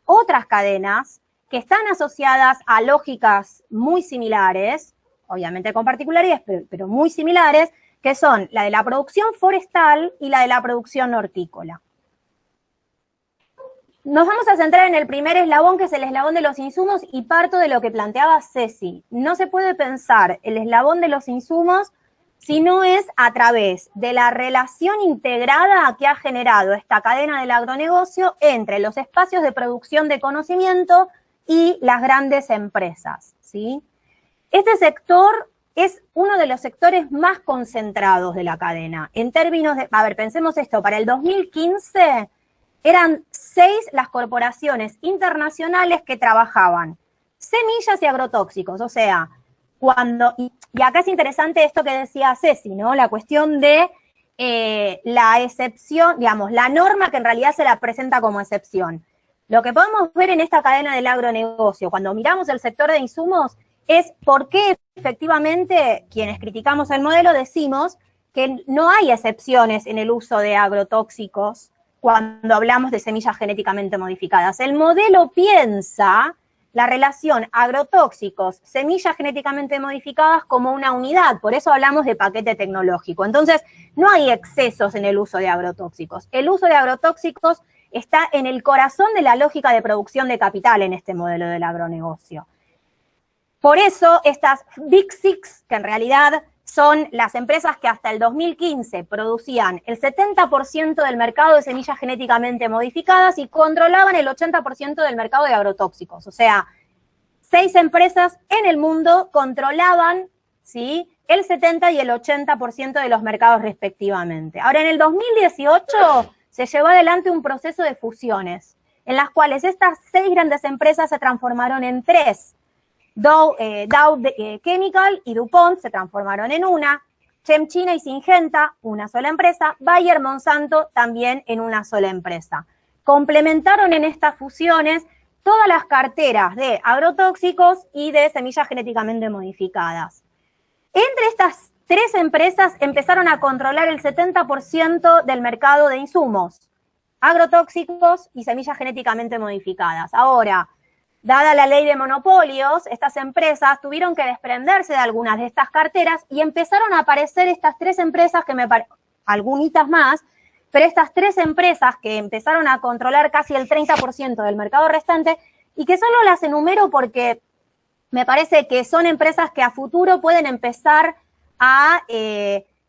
otras cadenas que están asociadas a lógicas muy similares, obviamente con particularidades, pero muy similares, que son la de la producción forestal y la de la producción hortícola. Nos vamos a centrar en el primer eslabón, que es el eslabón de los insumos, y parto de lo que planteaba Ceci. No se puede pensar el eslabón de los insumos si no es a través de la relación integrada que ha generado esta cadena del agronegocio entre los espacios de producción de conocimiento y las grandes empresas, ¿sí? Este sector es uno de los sectores más concentrados de la cadena. En términos de, a ver, pensemos esto, para el 2015 eran 6 las corporaciones internacionales que trabajaban semillas y agrotóxicos, o sea, y acá es interesante esto que decía Ceci, ¿no? La cuestión de la excepción, digamos, la norma que en realidad se la presenta como excepción. Lo que podemos ver en esta cadena del agronegocio, cuando miramos el sector de insumos, es por qué efectivamente quienes criticamos el modelo decimos que no hay excepciones en el uso de agrotóxicos cuando hablamos de semillas genéticamente modificadas. El modelo piensa la relación agrotóxicos, semillas genéticamente modificadas como una unidad, por eso hablamos de paquete tecnológico. Entonces, no hay excesos en el uso de agrotóxicos. El uso de agrotóxicos está en el corazón de la lógica de producción de capital en este modelo del agronegocio. Por eso, estas Big Six, que en realidad son las empresas que hasta el 2015 producían el 70% del mercado de semillas genéticamente modificadas y controlaban el 80% del mercado de agrotóxicos. O sea, 6 empresas en el mundo controlaban, ¿sí?, el 70 y el 80% de los mercados respectivamente. Ahora, en el 2018 se llevó adelante un proceso de fusiones, en las cuales estas 6 grandes empresas se transformaron en 3. Dow Chemical y DuPont se transformaron en una, ChemChina y Syngenta, una sola empresa, Bayer, Monsanto, también en una sola empresa. Complementaron en estas fusiones todas las carteras de agrotóxicos y de semillas genéticamente modificadas. Entre estas 3 empresas empezaron a controlar el 70% del mercado de insumos, agrotóxicos y semillas genéticamente modificadas. Ahora, dada la ley de monopolios, estas empresas tuvieron que desprenderse de algunas de estas carteras y empezaron a aparecer estas 3 empresas algunitas más, pero estas 3 empresas que empezaron a controlar casi el 30% del mercado restante y que solo las enumero porque me parece que son empresas que a futuro pueden empezar a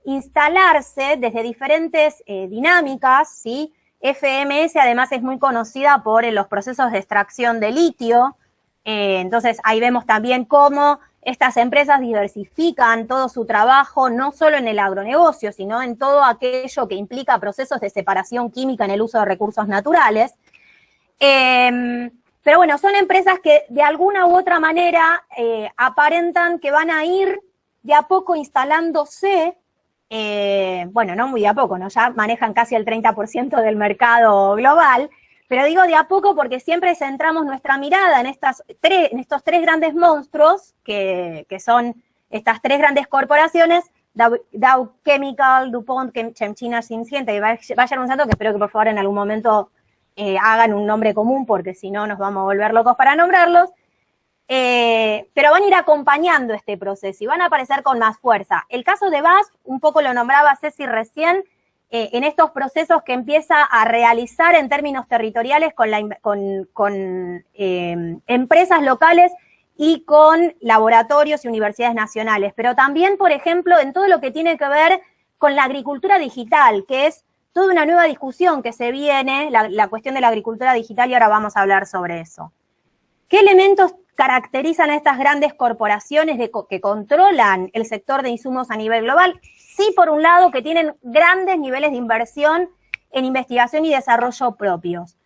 instalarse desde diferentes dinámicas, ¿sí? FMS además es muy conocida por los procesos de extracción de litio, entonces ahí vemos también cómo estas empresas diversifican todo su trabajo, no solo en el agronegocio, sino en todo aquello que implica procesos de separación química en el uso de recursos naturales. Pero bueno, son empresas que de alguna u otra manera aparentan que van a ir de a poco instalándose, bueno, no muy de a poco, ¿no? Ya manejan casi el 30% del mercado global, pero digo de a poco porque siempre centramos nuestra mirada en estos 3 grandes monstruos, que son estas 3 grandes corporaciones, Dow Chemical, DuPont, ChemChina, Syngenta y Bayer Monsanto, que espero que por favor en algún momento hagan un nombre común, porque si no nos vamos a volver locos para nombrarlos, pero van a ir acompañando este proceso y van a aparecer con más fuerza. El caso de BASF, un poco lo nombraba Ceci recién, en estos procesos que empieza a realizar en términos territoriales con empresas locales y con laboratorios y universidades nacionales, pero también, por ejemplo, en todo lo que tiene que ver con la agricultura digital, que es toda una nueva discusión que se viene, la cuestión de la agricultura digital, y ahora vamos a hablar sobre eso. ¿Qué elementos caracterizan a estas grandes corporaciones que controlan el sector de insumos a nivel global? Sí, por un lado, que tienen grandes niveles de inversión en investigación y desarrollo propios.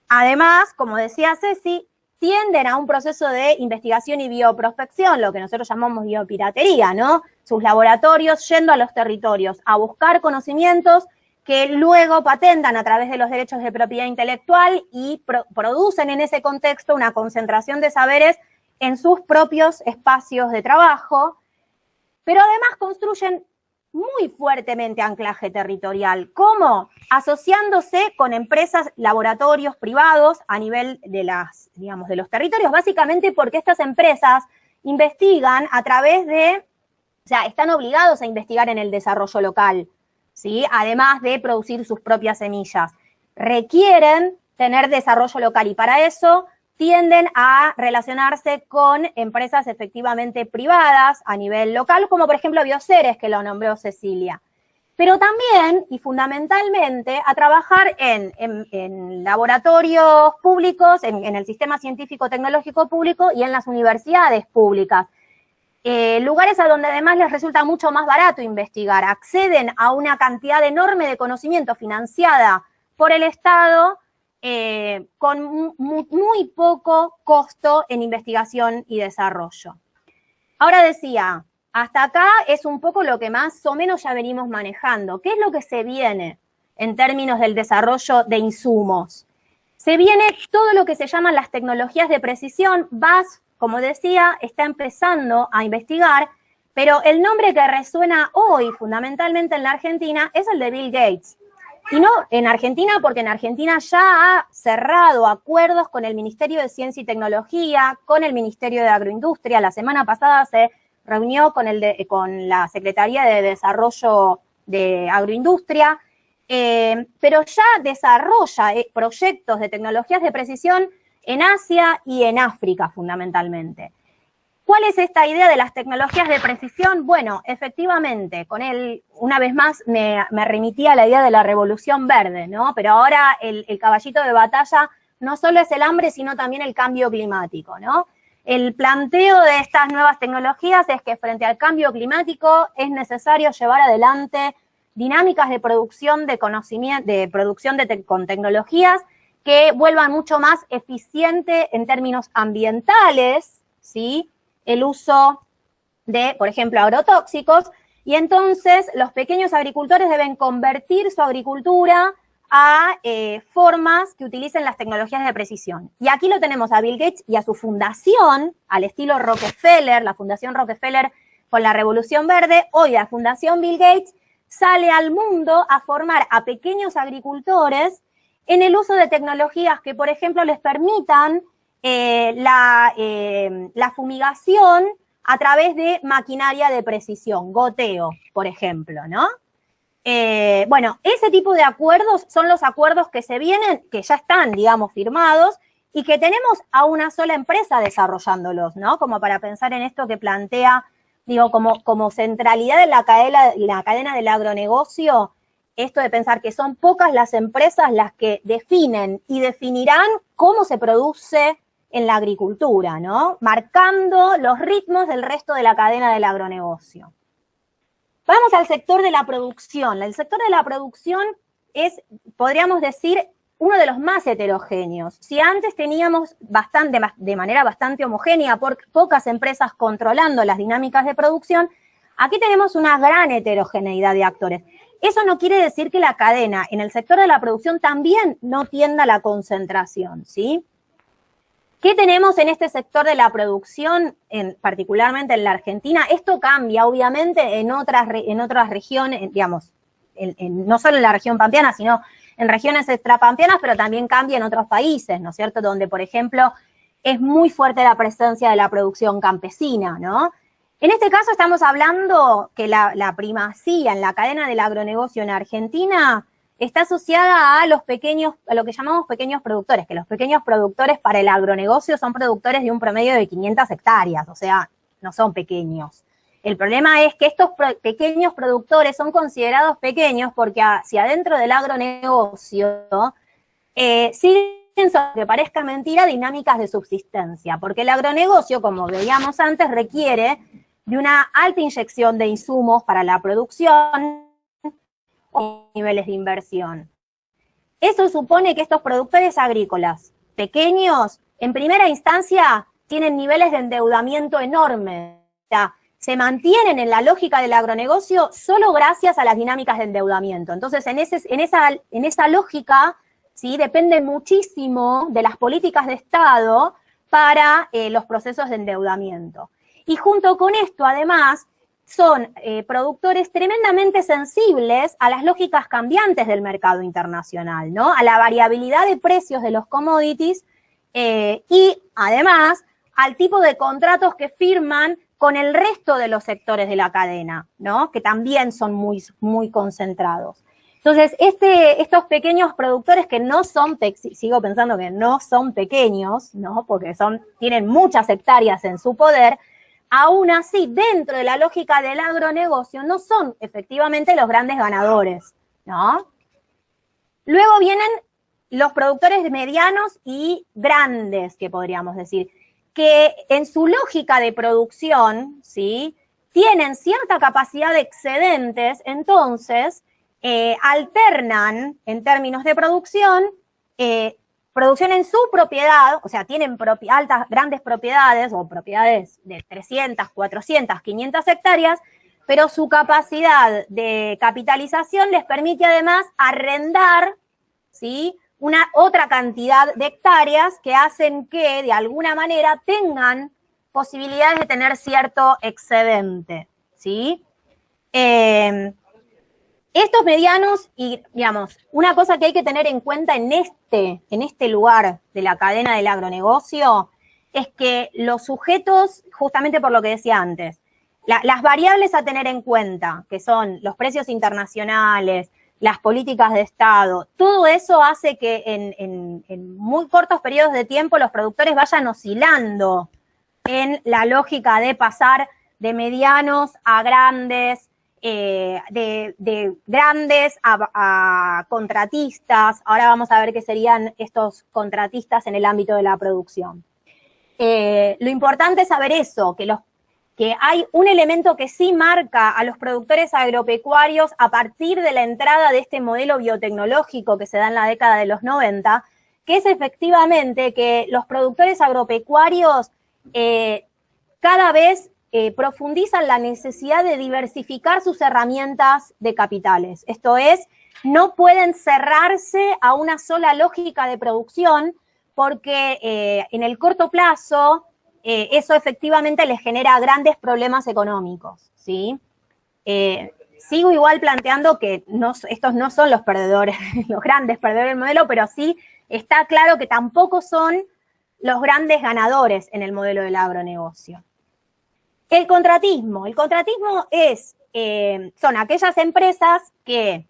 Además, como decía Ceci, tienden a un proceso de investigación y bioprospección, lo que nosotros llamamos biopiratería, ¿no? Sus laboratorios yendo a los territorios a buscar conocimientos que luego patentan a través de los derechos de propiedad intelectual y producen en ese contexto una concentración de saberes en sus propios espacios de trabajo, pero además construyen muy fuertemente anclaje territorial. ¿Cómo? Asociándose con empresas, laboratorios privados a nivel de de los territorios, básicamente porque estas empresas investigan a través o sea, están obligados a investigar en el desarrollo local, ¿sí? Además de producir sus propias semillas. Requieren tener desarrollo local y para eso tienden a relacionarse con empresas efectivamente privadas a nivel local, como por ejemplo Bioceres, que lo nombró Cecilia. Pero también, y fundamentalmente, a trabajar en laboratorios públicos, en el sistema científico-tecnológico público y en las universidades públicas. Lugares a donde además les resulta mucho más barato investigar, acceden a una cantidad enorme de conocimiento financiada por el Estado con muy poco costo en investigación y desarrollo. Ahora decía, hasta acá es un poco lo que más o menos ya venimos manejando. ¿Qué es lo que se viene en términos del desarrollo de insumos? Se viene todo lo que se llaman las tecnologías de precisión. BASF, como decía, está empezando a investigar, pero el nombre que resuena hoy fundamentalmente en la Argentina es el de Bill Gates. Y no en Argentina, porque en Argentina ya ha cerrado acuerdos con el Ministerio de Ciencia y Tecnología, con el Ministerio de Agroindustria. La semana pasada se reunió con la Secretaría de Desarrollo de Agroindustria, pero ya desarrolla proyectos de tecnologías de precisión en Asia y en África fundamentalmente. ¿Cuál es esta idea de las tecnologías de precisión? Bueno, efectivamente, una vez más me remitía a la idea de la revolución verde, ¿no? Pero ahora el caballito de batalla no solo es el hambre, sino también el cambio climático, ¿no? El planteo de estas nuevas tecnologías es que frente al cambio climático es necesario llevar adelante dinámicas de producción de conocimiento, con tecnologías que vuelvan mucho más eficiente en términos ambientales, ¿sí? El uso de, por ejemplo, agrotóxicos, y entonces los pequeños agricultores deben convertir su agricultura a formas que utilicen las tecnologías de precisión. Y aquí lo tenemos a Bill Gates y a su fundación, al estilo Rockefeller, la Fundación Rockefeller con la Revolución Verde. Hoy la Fundación Bill Gates sale al mundo a formar a pequeños agricultores en el uso de tecnologías que, por ejemplo, les permitan la fumigación a través de maquinaria de precisión, goteo, por ejemplo, ¿no? Bueno, ese tipo de acuerdos son los acuerdos que se vienen, que ya están, digamos, firmados, y que tenemos a una sola empresa desarrollándolos, ¿no? Como para pensar en esto que plantea, digo, como centralidad de la cadena del agronegocio, esto de pensar que son pocas las empresas las que definen y definirán cómo se produce en la agricultura, ¿no? Marcando los ritmos del resto de la cadena del agronegocio. Vamos al sector de la producción. El sector de la producción es, podríamos decir, uno de los más heterogéneos. Si antes teníamos de manera bastante homogénea, pocas empresas controlando las dinámicas de producción, aquí tenemos una gran heterogeneidad de actores. Eso no quiere decir que la cadena en el sector de la producción también no tienda a la concentración, ¿sí? ¿Qué tenemos en este sector de la producción, particularmente en la Argentina? Esto cambia, obviamente, en otras regiones, digamos, no solo en la región pampeana, sino en regiones extrapampeanas, pero también cambia en otros países, ¿no es cierto? Donde, por ejemplo, es muy fuerte la presencia de la producción campesina, ¿no? En este caso estamos hablando que la primacía en la cadena del agronegocio en Argentina está asociada a lo que llamamos pequeños productores, que los pequeños productores para el agronegocio son productores de un promedio de 500 hectáreas, o sea, no son pequeños. El problema es que estos pequeños productores son considerados pequeños porque hacia adentro del agronegocio siguen, aunque parezca mentira, dinámicas de subsistencia, porque el agronegocio, como veíamos antes, requiere de una alta inyección de insumos para la producción, niveles de inversión. Eso supone que estos productores agrícolas pequeños, en primera instancia, tienen niveles de endeudamiento enormes. O sea, se mantienen en la lógica del agronegocio solo gracias a las dinámicas de endeudamiento. Entonces, en esa lógica, ¿sí?, depende muchísimo de las políticas de Estado para los procesos de endeudamiento. Y junto con esto, además, son productores tremendamente sensibles a las lógicas cambiantes del mercado internacional, ¿no? A la variabilidad de precios de los commodities y, además, al tipo de contratos que firman con el resto de los sectores de la cadena, ¿no? Que también son muy, muy concentrados. Entonces, estos pequeños productores que no son, sigo pensando que no son pequeños, ¿no? Porque tienen muchas hectáreas en su poder, aún así, dentro de la lógica del agronegocio, no son efectivamente los grandes ganadores, ¿no? Luego vienen los productores medianos y grandes, que podríamos decir, que en su lógica de producción, ¿sí?, tienen cierta capacidad de excedentes, entonces alternan en términos de producción en su propiedad, o sea, tienen grandes propiedades o propiedades de 300, 400, 500 hectáreas, pero su capacidad de capitalización les permite además arrendar, ¿sí?, una otra cantidad de hectáreas que hacen que, de alguna manera, tengan posibilidades de tener cierto excedente, ¿sí? Estos medianos, y digamos, una cosa que hay que tener en cuenta en este lugar de la cadena del agronegocio, es que los sujetos, justamente por lo que decía antes, las variables a tener en cuenta, que son los precios internacionales, las políticas de Estado, todo eso hace que en muy cortos periodos de tiempo los productores vayan oscilando en la lógica de pasar de medianos a grandes, de grandes a contratistas. Ahora vamos a ver qué serían estos contratistas en el ámbito de la producción. lo importante es saber eso, que hay un elemento que sí marca a los productores agropecuarios a partir de la entrada de este modelo biotecnológico que se da en la década de los 90, que es efectivamente que los productores agropecuarios cada vez profundizan la necesidad de diversificar sus herramientas de capitales. Esto es, no pueden cerrarse a una sola lógica de producción porque en el corto plazo eso efectivamente les genera grandes problemas económicos, ¿sí? Sigo igual planteando que estos no son los perdedores, los grandes perdedores del modelo, pero sí está claro que tampoco son los grandes ganadores en el modelo del agronegocio. El contratismo son aquellas empresas que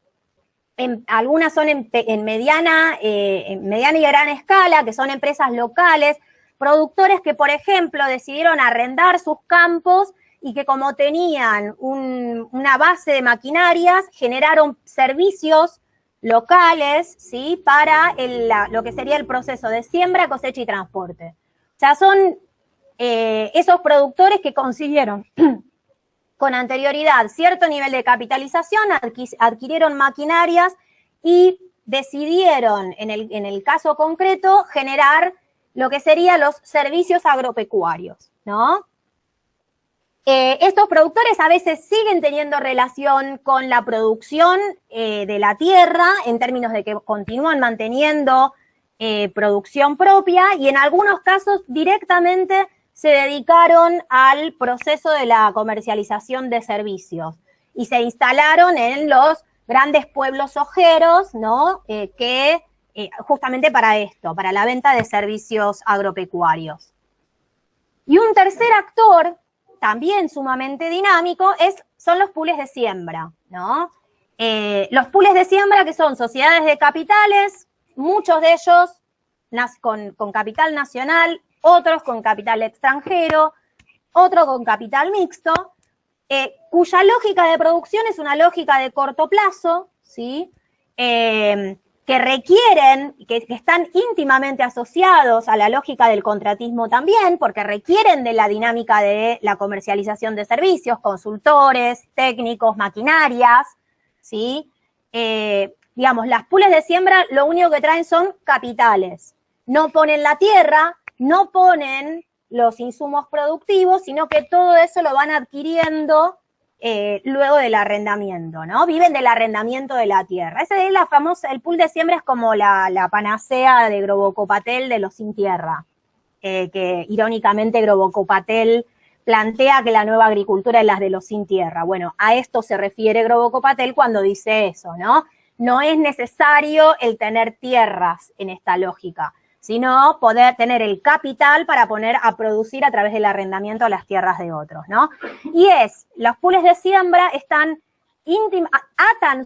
algunas son en mediana y gran escala, que son empresas locales, productores que, por ejemplo, decidieron arrendar sus campos y que como tenían una base de maquinarias, generaron servicios locales, ¿sí? Para lo que sería el proceso de siembra, cosecha y transporte. O sea, son esos productores que consiguieron con anterioridad cierto nivel de capitalización, adquirieron maquinarias y decidieron, en el caso concreto, generar lo que serían los servicios agropecuarios, ¿no? Estos productores a veces siguen teniendo relación con la producción de la tierra, en términos de que continúan manteniendo producción propia, y en algunos casos directamente se dedicaron al proceso de la comercialización de servicios y se instalaron en los grandes pueblos ojeros, ¿no? Justamente para esto, para la venta de servicios agropecuarios. Y un tercer actor, también sumamente dinámico, son los pools de siembra, ¿no? Los pools de siembra, que son sociedades de capitales, muchos de ellos con capital nacional, otros con capital extranjero, otros con capital mixto, cuya lógica de producción es una lógica de corto plazo, ¿sí? Que requieren, que están íntimamente asociados a la lógica del contratismo también, porque requieren de la dinámica de la comercialización de servicios, consultores, técnicos, maquinarias, ¿sí? Digamos, las pools de siembra lo único que traen son capitales. No ponen la tierra, no ponen los insumos productivos, sino que todo eso lo van adquiriendo luego del arrendamiento, ¿no? Viven del arrendamiento de la tierra. Ese es el pool de siembra es como la panacea de Groboco Patel de los sin tierra, que irónicamente Groboco Patel plantea que la nueva agricultura es la de los sin tierra. Bueno, a esto se refiere Groboco Patel cuando dice eso, ¿no? No es necesario el tener tierras en esta lógica, sino poder tener el capital para poner a producir a través del arrendamiento las tierras de otros, ¿no? Y los pools de siembra atan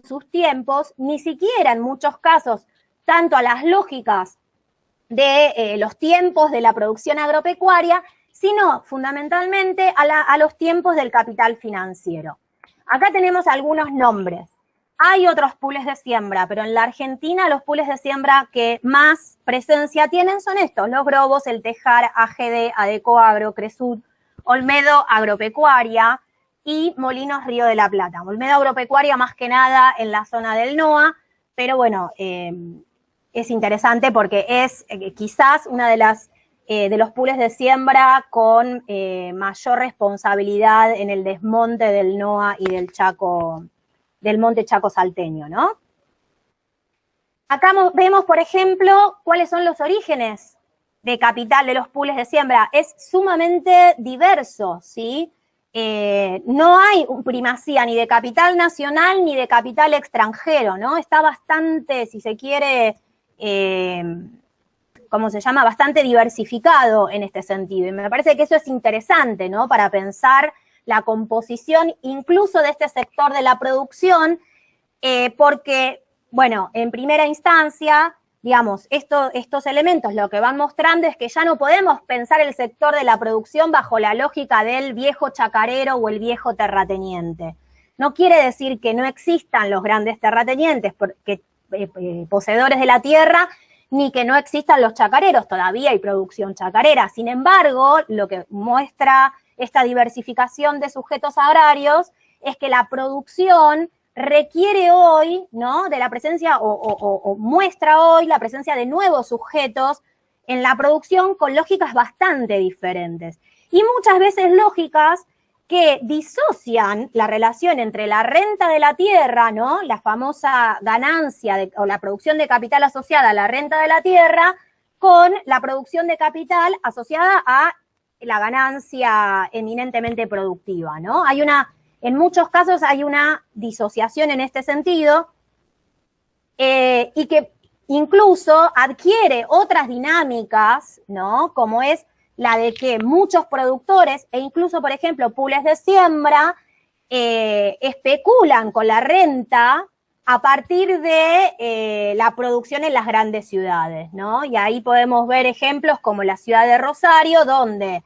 sus tiempos, ni siquiera en muchos casos, tanto a las lógicas de los tiempos de la producción agropecuaria, sino fundamentalmente a los tiempos del capital financiero. Acá tenemos algunos nombres. Hay otros pools de siembra, pero en la Argentina los pools de siembra que más presencia tienen son estos: Los Grobos, El Tejar, AGD, Adecoagro, Cresud, Olmedo Agropecuaria y Molinos Río de la Plata. Olmedo Agropecuaria más que nada en la zona del NOA, pero bueno, es interesante porque es quizás una de los pools de siembra con mayor responsabilidad en el desmonte del NOA y del Chaco, del Monte Chaco salteño, ¿no? Acá vemos, por ejemplo, cuáles son los orígenes de capital de los pools de siembra. Es sumamente diverso, ¿sí? No hay primacía ni de capital nacional ni de capital extranjero, ¿no? Está bastante, si se quiere, ¿cómo se llama? Bastante diversificado en este sentido. Y me parece que eso es interesante, ¿no? Para pensar la composición incluso de este sector de la producción, porque, bueno, en primera instancia, digamos, estos elementos lo que van mostrando es que ya no podemos pensar el sector de la producción bajo la lógica del viejo chacarero o el viejo terrateniente. No quiere decir que no existan los grandes terratenientes, porque, poseedores de la tierra, ni que no existan los chacareros, todavía hay producción chacarera. Sin embargo, lo que muestra esta diversificación de sujetos agrarios es que la producción requiere hoy, ¿no?, de la presencia, o muestra hoy la presencia de nuevos sujetos en la producción con lógicas bastante diferentes. Y muchas veces lógicas que disocian la relación entre la renta de la tierra, ¿no?, la famosa ganancia o la producción de capital asociada a la renta de la tierra, con la producción de capital asociada a la ganancia eminentemente productiva, ¿no? En muchos casos hay una disociación en este sentido, y que incluso adquiere otras dinámicas, ¿no?, como es la de que muchos productores, e incluso, por ejemplo, pools de siembra, especulan con la renta a partir de la producción en las grandes ciudades, ¿no? Y ahí podemos ver ejemplos como la ciudad de Rosario, donde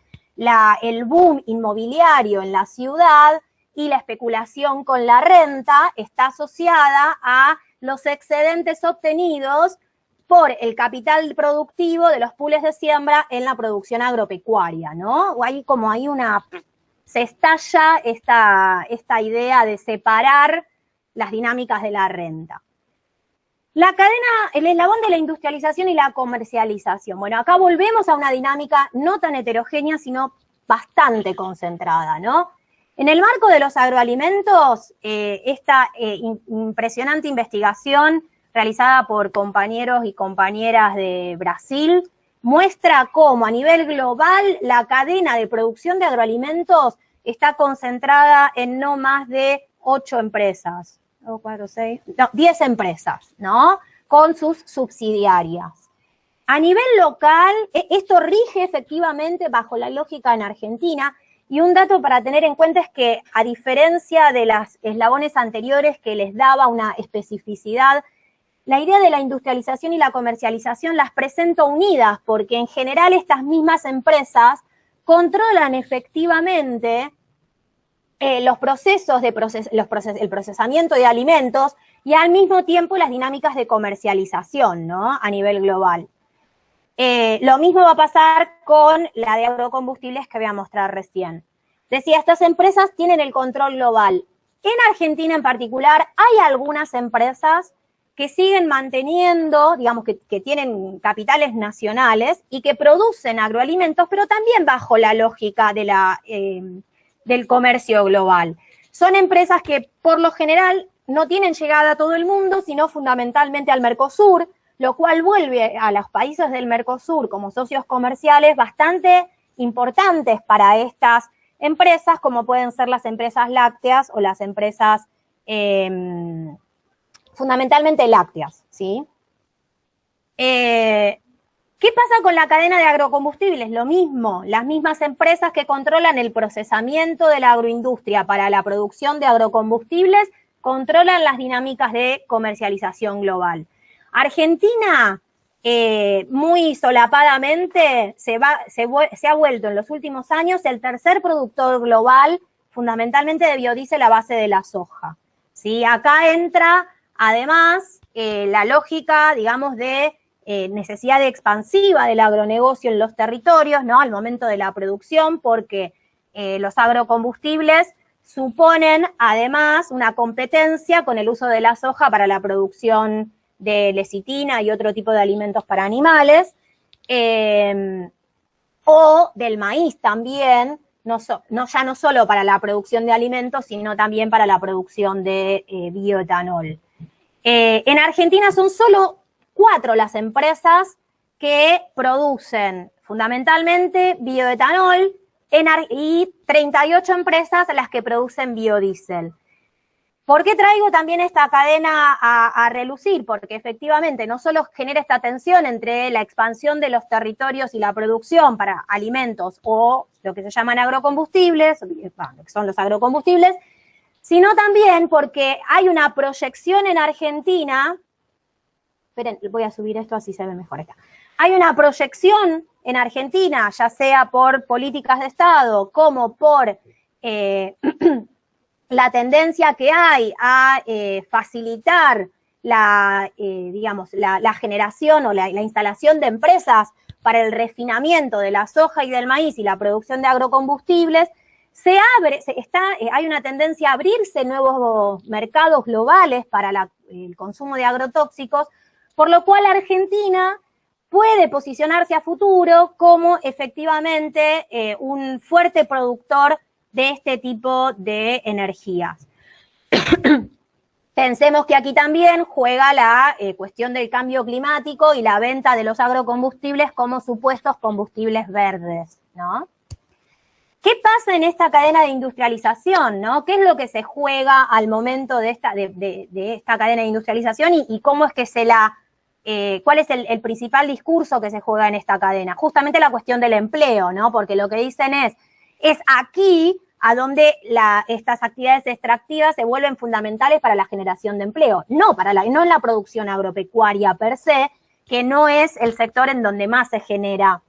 el boom inmobiliario en la ciudad y la especulación con la renta está asociada a los excedentes obtenidos por el capital productivo de los pools de siembra en la producción agropecuaria, ¿no? Se estalla esta idea de separar las dinámicas de la renta. La cadena, el eslabón de la industrialización y la comercialización. Bueno, acá volvemos a una dinámica no tan heterogénea, sino bastante concentrada, ¿no? En el marco de los agroalimentos, esta impresionante investigación realizada por compañeros y compañeras de Brasil muestra cómo a nivel global la cadena de producción de agroalimentos está concentrada en no más de 8 empresas, 10 empresas, ¿no?, con sus subsidiarias. A nivel local, esto rige efectivamente bajo la lógica en Argentina, y un dato para tener en cuenta es que, a diferencia de las eslabones anteriores que les daba una especificidad, la idea de la industrialización y la comercialización las presento unidas, porque en general estas mismas empresas controlan efectivamente los procesos el procesamiento de alimentos y al mismo tiempo las dinámicas de comercialización, ¿no?, a nivel global. Lo mismo va a pasar con la de agrocombustibles que voy a mostrar recién. Decía, estas empresas tienen el control global. En Argentina en particular hay algunas empresas que siguen manteniendo, digamos, que tienen capitales nacionales y que producen agroalimentos, pero también bajo la lógica del comercio global. Son empresas que por lo general no tienen llegada a todo el mundo, sino fundamentalmente al Mercosur, lo cual vuelve a los países del Mercosur como socios comerciales bastante importantes para estas empresas, como pueden ser las empresas lácteas o las empresas fundamentalmente lácteas, ¿sí? ¿Qué pasa con la cadena de agrocombustibles? Lo mismo, las mismas empresas que controlan el procesamiento de la agroindustria para la producción de agrocombustibles controlan las dinámicas de comercialización global. Argentina, muy solapadamente, se ha vuelto en los últimos años el tercer productor global, fundamentalmente de biodiesel a base de la soja, ¿sí? Acá entra, además, la lógica, digamos, de necesidad expansiva del agronegocio en los territorios, ¿no?, al momento de la producción, porque los agrocombustibles suponen, además, una competencia con el uso de la soja para la producción de lecitina y otro tipo de alimentos para animales, o del maíz también, ya no solo para la producción de alimentos, sino también para la producción de bioetanol. En Argentina son solo 4 las empresas que producen fundamentalmente bioetanol y 38 empresas las que producen biodiesel. ¿Por qué traigo también esta cadena a relucir? Porque efectivamente no solo genera esta tensión entre la expansión de los territorios y la producción para alimentos o lo que se llaman agrocombustibles, lo que son los agrocombustibles, sino también porque hay una proyección en Argentina. Esperen, voy a subir esto así se ve mejor acá. Hay una proyección en Argentina, ya sea por políticas de Estado como por la tendencia que hay a facilitar la generación o la instalación de empresas para el refinamiento de la soja y del maíz y la producción de agrocombustibles, hay una tendencia a abrirse nuevos mercados globales para el consumo de agrotóxicos, por lo cual Argentina puede posicionarse a futuro como efectivamente un fuerte productor de este tipo de energías. Pensemos que aquí también juega la cuestión del cambio climático y la venta de los agrocombustibles como supuestos combustibles verdes, ¿no? ¿Qué pasa en esta cadena de industrialización, no? ¿Qué es lo que se juega al momento de esta cadena de industrialización y cómo es que cuál es el principal discurso que se juega en esta cadena? Justamente la cuestión del empleo, ¿no? Porque lo que dicen es aquí a donde estas actividades extractivas se vuelven fundamentales para la generación de empleo, no en la producción agropecuaria per se, que no es el sector en donde más se genera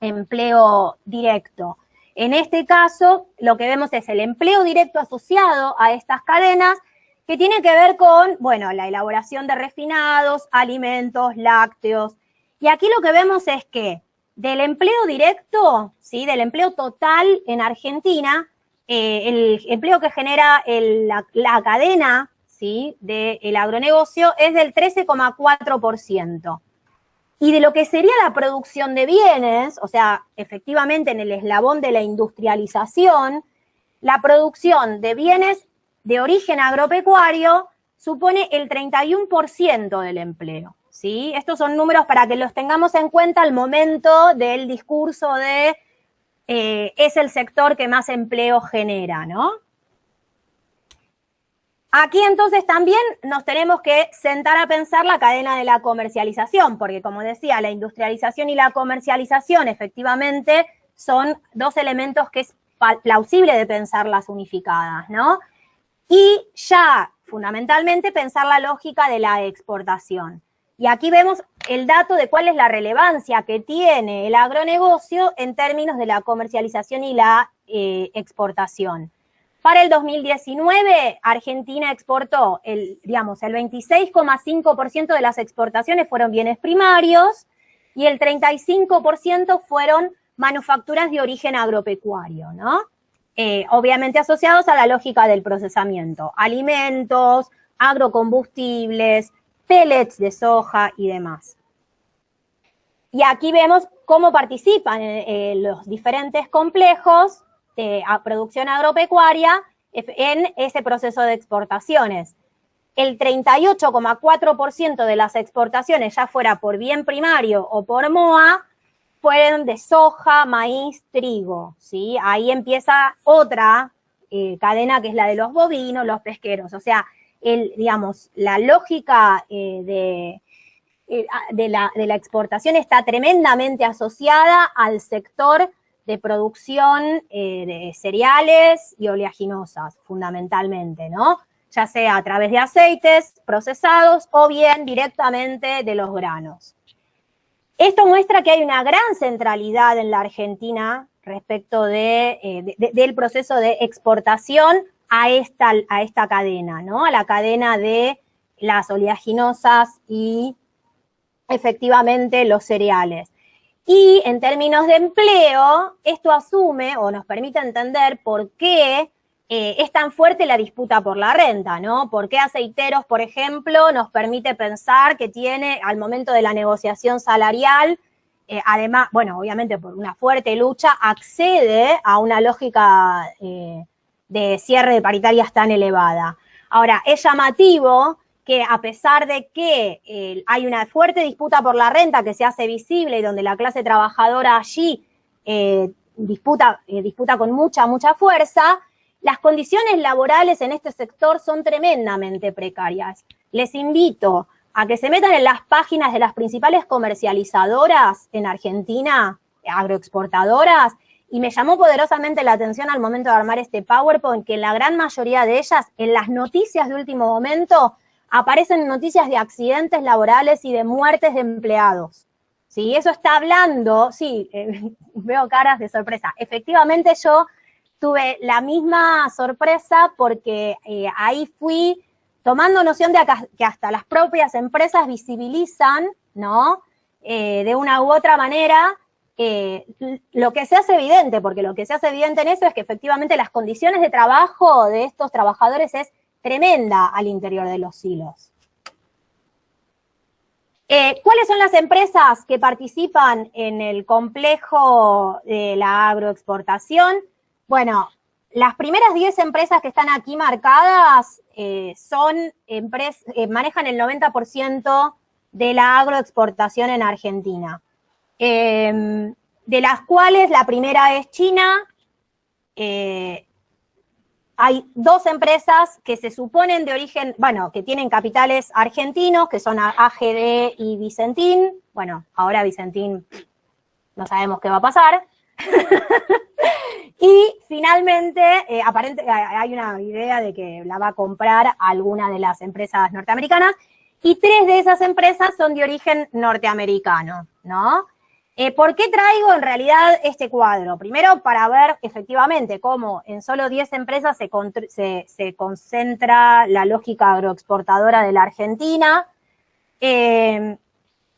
empleo directo. En este caso, lo que vemos es el empleo directo asociado a estas cadenas, que tiene que ver con, bueno, la elaboración de refinados, alimentos, lácteos. Y aquí lo que vemos es que del empleo directo, ¿sí? Del empleo total en Argentina, el empleo que genera la cadena, ¿sí? Del agronegocio es del 13,4%. Y de lo que sería la producción de bienes, o sea, efectivamente en el eslabón de la industrialización, la producción de bienes de origen agropecuario supone el 31% del empleo, ¿sí? Estos son números para que los tengamos en cuenta al momento del discurso de es el sector que más empleo genera, ¿no? Aquí entonces también nos tenemos que sentar a pensar la cadena de la comercialización, porque como decía, la industrialización y la comercialización efectivamente son dos elementos que es plausible de pensarlas unificadas, ¿no? Y ya, fundamentalmente, pensar la lógica de la exportación. Y aquí vemos el dato de cuál es la relevancia que tiene el agronegocio en términos de la comercialización y la exportación. Para el 2019, Argentina exportó, el 26,5% de las exportaciones fueron bienes primarios y el 35% fueron manufacturas de origen agropecuario, ¿no? Obviamente asociados a la lógica del procesamiento, alimentos, agrocombustibles, pellets de soja y demás. Y aquí vemos cómo participan los diferentes complejos de producción agropecuaria en ese proceso de exportaciones. El 38,4% de las exportaciones, ya fuera por bien primario o por MOA, fueron de soja, maíz, trigo, ¿sí? Ahí empieza otra cadena que es la de los bovinos, los pesqueros. O sea, la lógica de la exportación está tremendamente asociada al sector de producción de cereales y oleaginosas, fundamentalmente, ¿no? Ya sea a través de aceites procesados o bien directamente de los granos. Esto muestra que hay una gran centralidad en la Argentina respecto del proceso de exportación a esta cadena, ¿no? A la cadena de las oleaginosas y efectivamente los cereales. Y en términos de empleo, esto asume o nos permite entender por qué es tan fuerte la disputa por la renta, ¿no? ¿Por qué Aceiteros, por ejemplo, nos permite pensar que tiene, al momento de la negociación salarial, además, bueno, obviamente por una fuerte lucha, accede a una lógica de cierre de paritarias tan elevada? Ahora, es llamativo que a pesar de que hay una fuerte disputa por la renta que se hace visible y donde la clase trabajadora allí disputa con mucha fuerza, las condiciones laborales en este sector son tremendamente precarias. Les invito a que se metan en las páginas de las principales comercializadoras en Argentina, agroexportadoras, y me llamó poderosamente la atención al momento de armar este PowerPoint que la gran mayoría de ellas, en las noticias de último momento, aparecen noticias de accidentes laborales y de muertes de empleados. ¿Sí? Eso está hablando, sí, veo caras de sorpresa. Efectivamente yo tuve la misma sorpresa porque ahí fui tomando noción de que hasta las propias empresas visibilizan, ¿no? De una u otra manera, lo que se hace evidente, porque lo que se hace evidente en eso es que efectivamente las condiciones de trabajo de estos trabajadores es tremenda al interior de los silos. ¿Cuáles son las empresas que participan en el complejo de la agroexportación? Bueno, las primeras 10 empresas que están aquí marcadas manejan el 90% de la agroexportación en Argentina. De las cuales la primera es China. Hay 2 empresas que se suponen de origen, bueno, que tienen capitales argentinos, que son AGD y Vicentín. Bueno, ahora Vicentín no sabemos qué va a pasar. Y finalmente, hay una idea de que la va a comprar alguna de las empresas norteamericanas, y 3 de esas empresas son de origen norteamericano, ¿no? ¿Por qué traigo en realidad este cuadro? Primero, para ver efectivamente cómo en solo 10 empresas se concentra la lógica agroexportadora de la Argentina.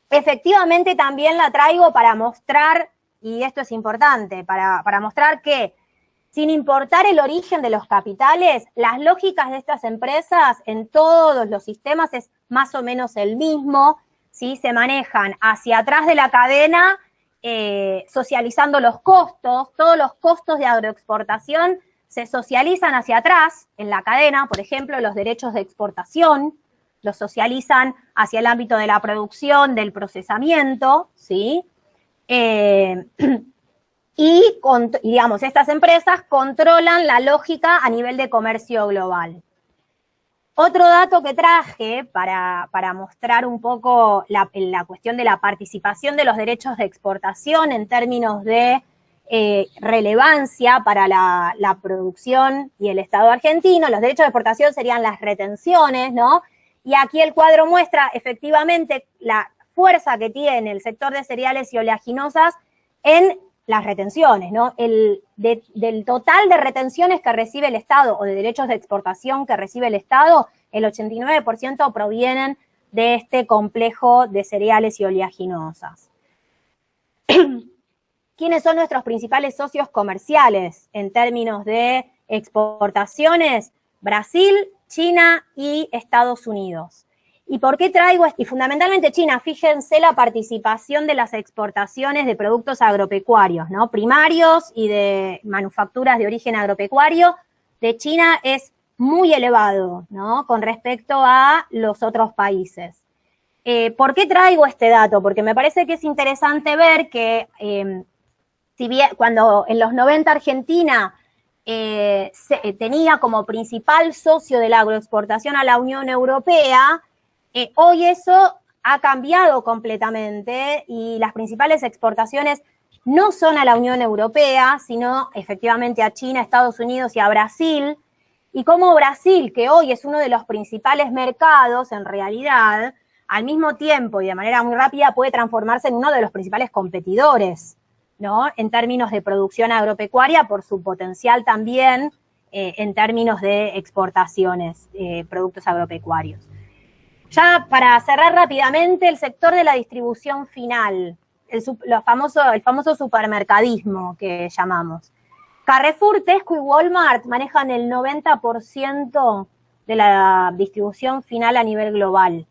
Efectivamente también la traigo para mostrar, y esto es importante, para mostrar que sin importar el origen de los capitales, las lógicas de estas empresas en todos los sistemas es más o menos el mismo, ¿sí? Se manejan hacia atrás de la cadena, socializando los costos. Todos los costos de agroexportación se socializan hacia atrás en la cadena. Por ejemplo, los derechos de exportación los socializan hacia el ámbito de la producción, del procesamiento, ¿sí? Y digamos, estas empresas controlan la lógica a nivel de comercio global. Otro dato que traje para mostrar un poco la cuestión de la participación de los derechos de exportación en términos de relevancia para la producción y el Estado argentino. Los derechos de exportación serían las retenciones, ¿no? Y aquí el cuadro muestra efectivamente la fuerza que tiene el sector de cereales y oleaginosas en las retenciones, ¿no? Del total de retenciones que recibe el Estado o de derechos de exportación que recibe el Estado, el 89% provienen de este complejo de cereales y oleaginosas. ¿Quiénes son nuestros principales socios comerciales en términos de exportaciones? Brasil, China y Estados Unidos. ¿Y por qué traigo esto? Y fundamentalmente China, fíjense la participación de las exportaciones de productos agropecuarios, ¿no? Primarios y de manufacturas de origen agropecuario de China es muy elevado, ¿no? Con respecto a los otros países. ¿Por qué traigo este dato? Porque me parece que es interesante ver que si bien cuando en los 90 Argentina tenía como principal socio de la agroexportación a la Unión Europea, hoy eso ha cambiado completamente y las principales exportaciones no son a la Unión Europea, sino efectivamente a China, Estados Unidos y a Brasil. Y como Brasil, que hoy es uno de los principales mercados en realidad, al mismo tiempo y de manera muy rápida puede transformarse en uno de los principales competidores, ¿no? En términos de producción agropecuaria, por su potencial también en términos de exportaciones, productos agropecuarios. Ya para cerrar rápidamente, el sector de la distribución final, el famoso supermercadismo que llamamos. Carrefour, Tesco y Walmart manejan el 90% de la distribución final a nivel global.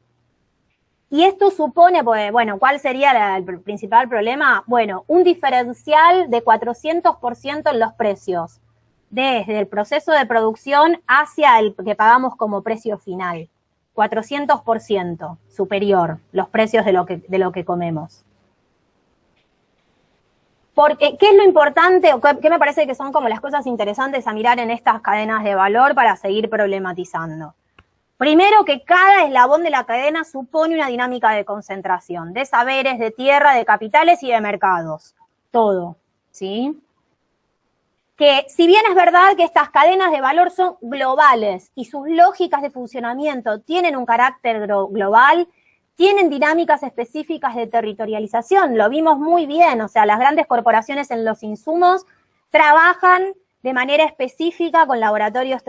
Y esto supone, pues, bueno, ¿cuál sería el principal problema? Bueno, un diferencial de 400% en los precios, desde el proceso de producción hacia el que pagamos como precio final. 400% superior los precios de lo que comemos. Porque, ¿qué es lo importante o qué me parece que son como las cosas interesantes a mirar en estas cadenas de valor para seguir problematizando? Primero, que cada eslabón de la cadena supone una dinámica de concentración, de saberes, de tierra, de capitales y de mercados. Todo, ¿sí? Que si bien es verdad que estas cadenas de valor son globales y sus lógicas de funcionamiento tienen un carácter global, tienen dinámicas específicas de territorialización, lo vimos muy bien, o sea, las grandes corporaciones en los insumos trabajan de manera específica con laboratorios,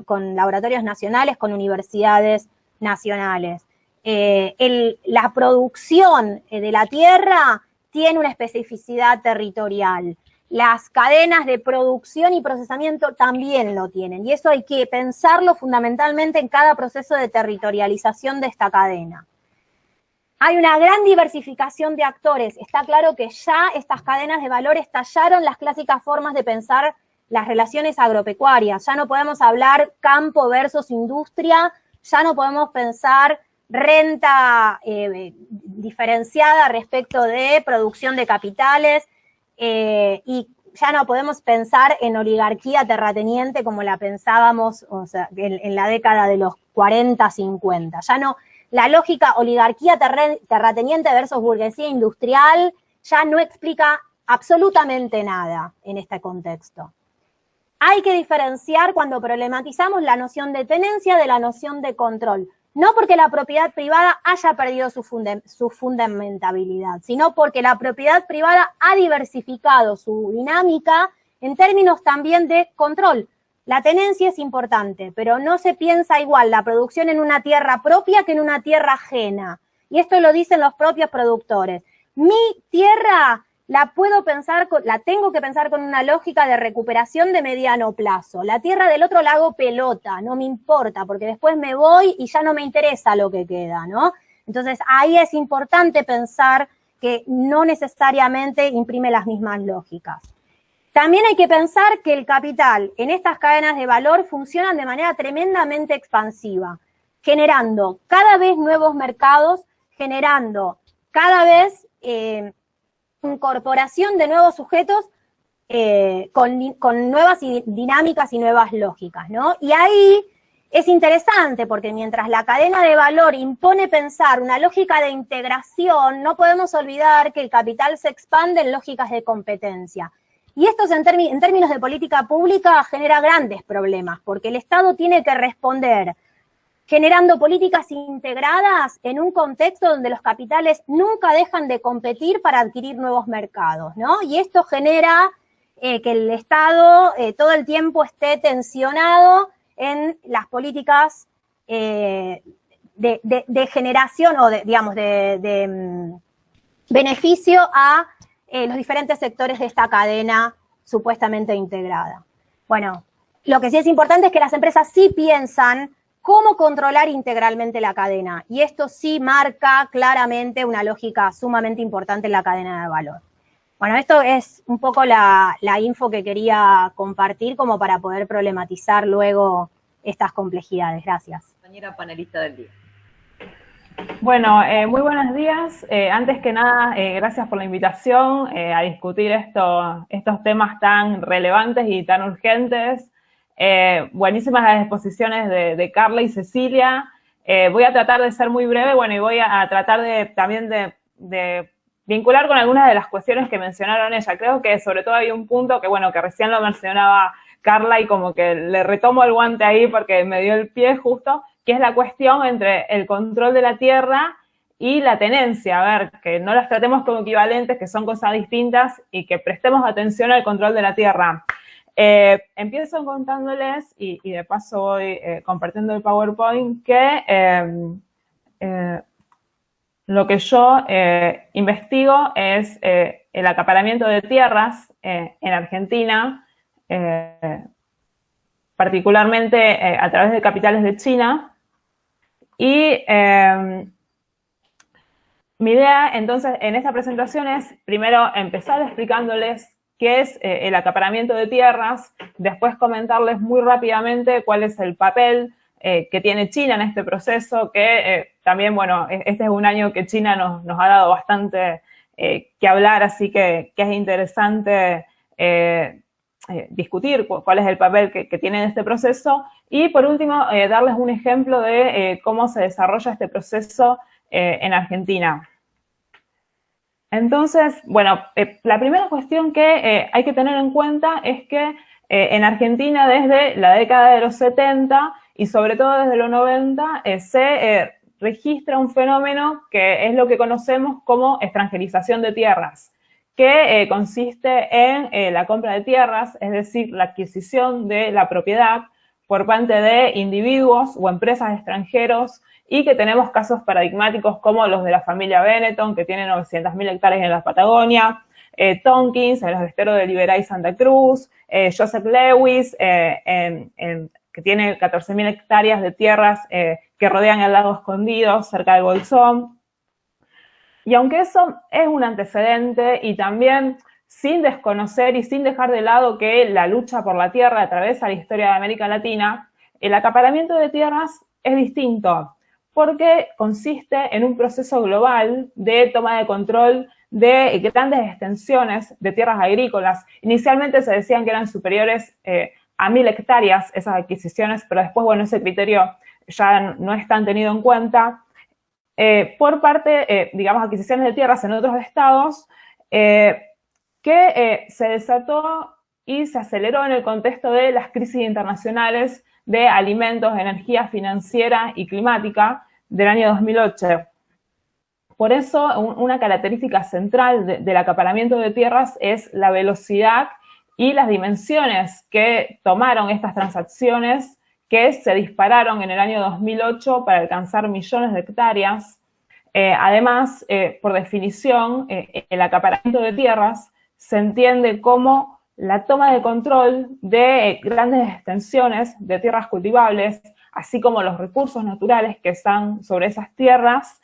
con laboratorios nacionales, con universidades nacionales. La producción de la tierra tiene una especificidad territorial. Las cadenas de producción y procesamiento también lo tienen, y eso hay que pensarlo fundamentalmente en cada proceso de territorialización de esta cadena. Hay una gran diversificación de actores. Está claro que ya estas cadenas de valor estallaron las clásicas formas de pensar las relaciones agropecuarias. Ya no podemos hablar campo versus industria, ya no podemos pensar renta diferenciada respecto de producción de capitales, y ya no podemos pensar en oligarquía terrateniente como la pensábamos, o sea, en la década de los 40, 50. Ya no, la lógica oligarquía terrateniente versus burguesía industrial ya no explica absolutamente nada en este contexto. Hay que diferenciar cuando problematizamos la noción de tenencia de la noción de control. No porque la propiedad privada haya perdido su fundamentabilidad, sino porque la propiedad privada ha diversificado su dinámica en términos también de control. La tenencia es importante, pero no se piensa igual la producción en una tierra propia que en una tierra ajena. Y esto lo dicen los propios productores. Mi tierra la tengo que pensar con una lógica de recuperación de mediano plazo. La tierra del otro la hago pelota, no me importa, porque después me voy y ya no me interesa lo que queda, ¿no? Entonces ahí es importante pensar que no necesariamente imprime las mismas lógicas. También hay que pensar que el capital en estas cadenas de valor funcionan de manera tremendamente expansiva, generando cada vez nuevos mercados, generando cada vez incorporación de nuevos sujetos con nuevas dinámicas y nuevas lógicas, ¿no? Y ahí es interesante porque mientras la cadena de valor impone pensar una lógica de integración, no podemos olvidar que el capital se expande en lógicas de competencia. Y esto en términos de política pública genera grandes problemas, porque el Estado tiene que responder generando políticas integradas en un contexto donde los capitales nunca dejan de competir para adquirir nuevos mercados, ¿no? Y esto genera que el Estado todo el tiempo esté tensionado en las políticas de generación o de beneficio a los diferentes sectores de esta cadena supuestamente integrada. Bueno, lo que sí es importante es que las empresas sí piensan cómo controlar integralmente la cadena, y esto sí marca claramente una lógica sumamente importante en la cadena de valor. Bueno, esto es un poco la info que quería compartir como para poder problematizar luego estas complejidades. Gracias. Compañera panelista del día. Bueno, muy buenos días. Antes que nada, gracias por la invitación a discutir estos temas tan relevantes y tan urgentes. Buenísimas las exposiciones de Carla y Cecilia. Voy a tratar de ser muy breve, bueno, y voy a tratar también de vincular con algunas de las cuestiones que mencionaron ella. Creo que sobre todo hay un punto que, bueno, que recién lo mencionaba Carla y como que le retomo el guante ahí porque me dio el pie justo, que es la cuestión entre el control de la tierra y la tenencia. A ver, que no las tratemos como equivalentes, que son cosas distintas, y que prestemos atención al control de la tierra. Empiezo contándoles, y de paso voy compartiendo el PowerPoint, que lo que yo investigo es el acaparamiento de tierras en Argentina, particularmente a través de capitales de China. Y mi idea, entonces, en esta presentación es primero empezar explicándoles qué es el acaparamiento de tierras, después comentarles muy rápidamente cuál es el papel que tiene China en este proceso, que también, bueno, este es un año que China nos ha dado bastante que hablar, así que es interesante discutir cuál es el papel que tiene en este proceso, y por último, darles un ejemplo de cómo se desarrolla este proceso en Argentina. Entonces, bueno, la primera cuestión que hay que tener en cuenta es que en Argentina desde la década de los 70 y sobre todo desde los 90 se registra un fenómeno que es lo que conocemos como extranjerización de tierras, que consiste en la compra de tierras, es decir, la adquisición de la propiedad por parte de individuos o empresas extranjeros, y que tenemos casos paradigmáticos como los de la familia Benetton, que tiene 900.000 hectáreas en la Patagonia, Tompkins, en los esteros de Liberá y Santa Cruz, Joseph Lewis, que tiene 14.000 hectáreas de tierras que rodean el lago Escondido, cerca del Bolsón. Y aunque eso es un antecedente, y también sin desconocer y sin dejar de lado que la lucha por la tierra atraviesa la historia de América Latina, el acaparamiento de tierras es distinto, porque consiste en un proceso global de toma de control de grandes extensiones de tierras agrícolas. Inicialmente se decían que eran superiores a 1.000 hectáreas esas adquisiciones, pero después, bueno, ese criterio ya no es tan tenido en cuenta. Por parte, digamos, adquisiciones de tierras en otros estados, que se desató y se aceleró en el contexto de las crisis internacionales de alimentos, energía financiera y climática del año 2008. Por eso, una característica central del acaparamiento de tierras es la velocidad y las dimensiones que tomaron estas transacciones, que se dispararon en el año 2008 para alcanzar millones de hectáreas. Además, por definición, el acaparamiento de tierras se entiende como la toma de control de grandes extensiones de tierras cultivables, así como los recursos naturales que están sobre esas tierras,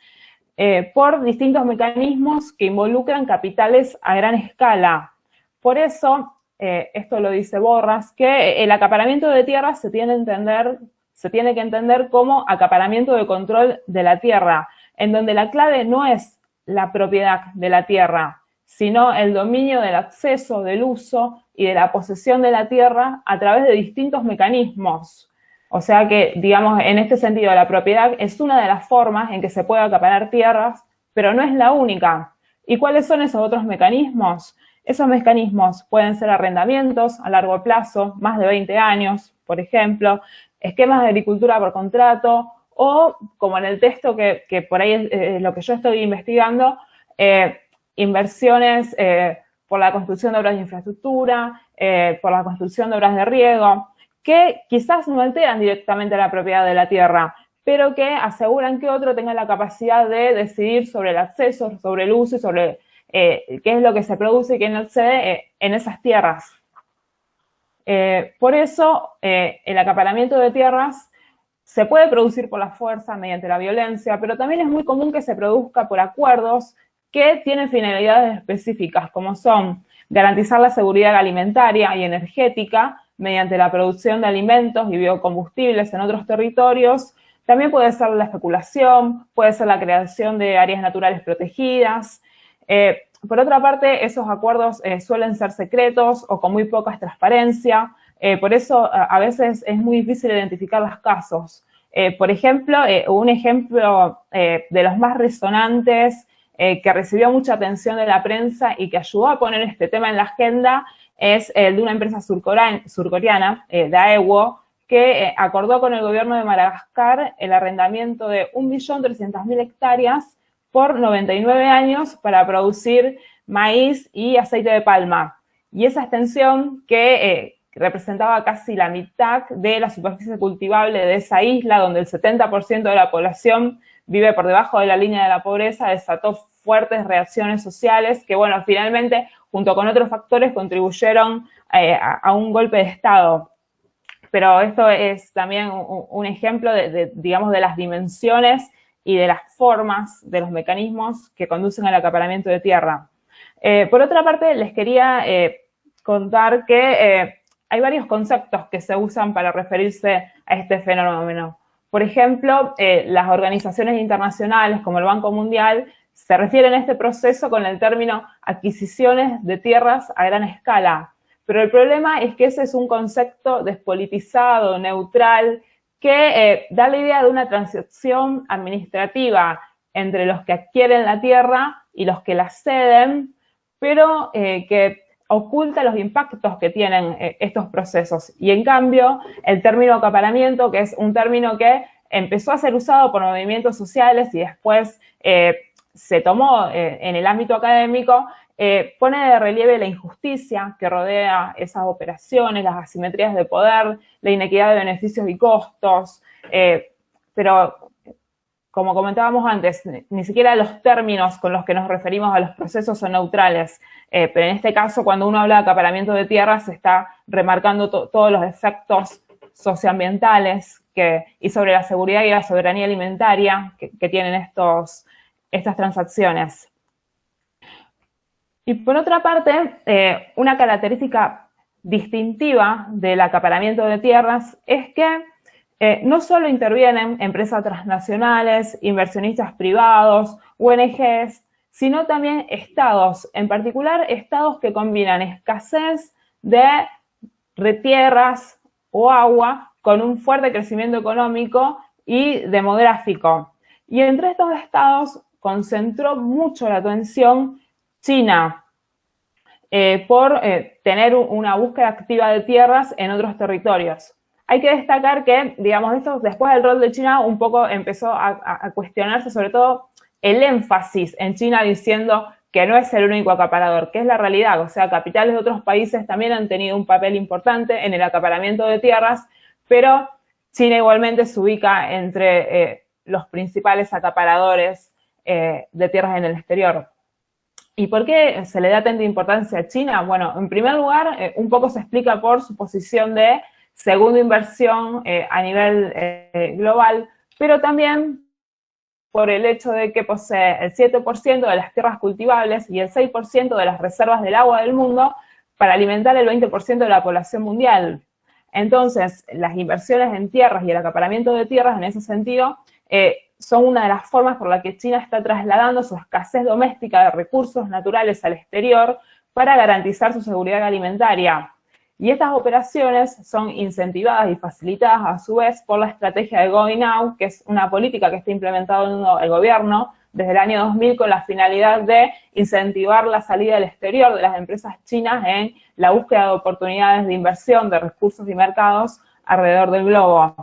por distintos mecanismos que involucran capitales a gran escala. Por eso, esto lo dice Borras, que el acaparamiento de tierras se tiene que entender como acaparamiento de control de la tierra, en donde la clave no es la propiedad de la tierra, sino el dominio del acceso, del uso y de la posesión de la tierra a través de distintos mecanismos. O sea que, digamos, en este sentido, la propiedad es una de las formas en que se puede acaparar tierras, pero no es la única. ¿Y cuáles son esos otros mecanismos? Esos mecanismos pueden ser arrendamientos a largo plazo, más de 20 años, por ejemplo, esquemas de agricultura por contrato, o, como en el texto que por ahí es lo que yo estoy investigando, inversiones por la construcción de obras de infraestructura, por la construcción de obras de riego, que quizás no alteran directamente la propiedad de la tierra, pero que aseguran que otro tenga la capacidad de decidir sobre el acceso, sobre el uso y sobre qué es lo que se produce y quién accede en esas tierras. Por eso, el acaparamiento de tierras se puede producir por la fuerza, mediante la violencia, pero también es muy común que se produzca por acuerdos que tienen finalidades específicas, como son garantizar la seguridad alimentaria y energética mediante la producción de alimentos y biocombustibles en otros territorios. También puede ser la especulación, puede ser la creación de áreas naturales protegidas. Por otra parte, esos acuerdos suelen ser secretos o con muy poca transparencia. Por eso, a veces es muy difícil identificar los casos. Por ejemplo, un ejemplo de los más resonantes que recibió mucha atención de la prensa y que ayudó a poner este tema en la agenda es el de una empresa surcoreana, Daewoo, que acordó con el gobierno de Madagascar el arrendamiento de 1.300.000 hectáreas por 99 años para producir maíz y aceite de palma. Y esa extensión que representaba casi la mitad de la superficie cultivable de esa isla, donde el 70% de la población vive por debajo de la línea de la pobreza, desató fuertes reacciones sociales que, bueno, finalmente, junto con otros factores, contribuyeron a un golpe de Estado. Pero esto es también un ejemplo digamos, de las dimensiones y de las formas, de los mecanismos que conducen al acaparamiento de tierra. Por otra parte, les quería contar que hay varios conceptos que se usan para referirse a este fenómeno. Por ejemplo, las organizaciones internacionales como el Banco Mundial se refieren a este proceso con el término adquisiciones de tierras a gran escala. Pero el problema es que ese es un concepto despolitizado, neutral, que da la idea de una transacción administrativa entre los que adquieren la tierra y los que la ceden, pero que oculta los impactos que tienen estos procesos. Y en cambio, el término acaparamiento, que es un término que empezó a ser usado por movimientos sociales y después se tomó en el ámbito académico, pone de relieve la injusticia que rodea esas operaciones, las asimetrías de poder, la inequidad de beneficios y costos, pero como comentábamos antes, ni siquiera los términos con los que nos referimos a los procesos son neutrales, pero en este caso, cuando uno habla de acaparamiento de tierras, se está remarcando todos los efectos socioambientales y sobre la seguridad y la soberanía alimentaria que tienen estas transacciones. Y por otra parte, una característica distintiva del acaparamiento de tierras es que no solo intervienen empresas transnacionales, inversionistas privados, ONGs, sino también estados, en particular estados que combinan escasez de tierras o agua con un fuerte crecimiento económico y demográfico. Y entre estos estados concentró mucho la atención China, por tener una búsqueda activa de tierras en otros territorios. Hay que destacar que, digamos, esto después del rol de China un poco empezó a cuestionarse sobre todo el énfasis en China diciendo que no es el único acaparador, que es la realidad. O sea, capitales de otros países también han tenido un papel importante en el acaparamiento de tierras, pero China igualmente se ubica entre los principales acaparadores de tierras en el exterior. ¿Y por qué se le da tanta importancia a China? Bueno, en primer lugar, un poco se explica por su posición de segunda inversión a nivel global, pero también por el hecho de que posee el 7% de las tierras cultivables y el 6% de las reservas del agua del mundo para alimentar el 20% de la población mundial. Entonces, las inversiones en tierras y el acaparamiento de tierras en ese sentido son una de las formas por las que China está trasladando su escasez doméstica de recursos naturales al exterior para garantizar su seguridad alimentaria. Y estas operaciones son incentivadas y facilitadas a su vez por la estrategia de Going Now, que es una política que está implementando el gobierno desde el año 2000 con la finalidad de incentivar la salida del exterior de las empresas chinas en la búsqueda de oportunidades de inversión, de recursos y mercados alrededor del globo.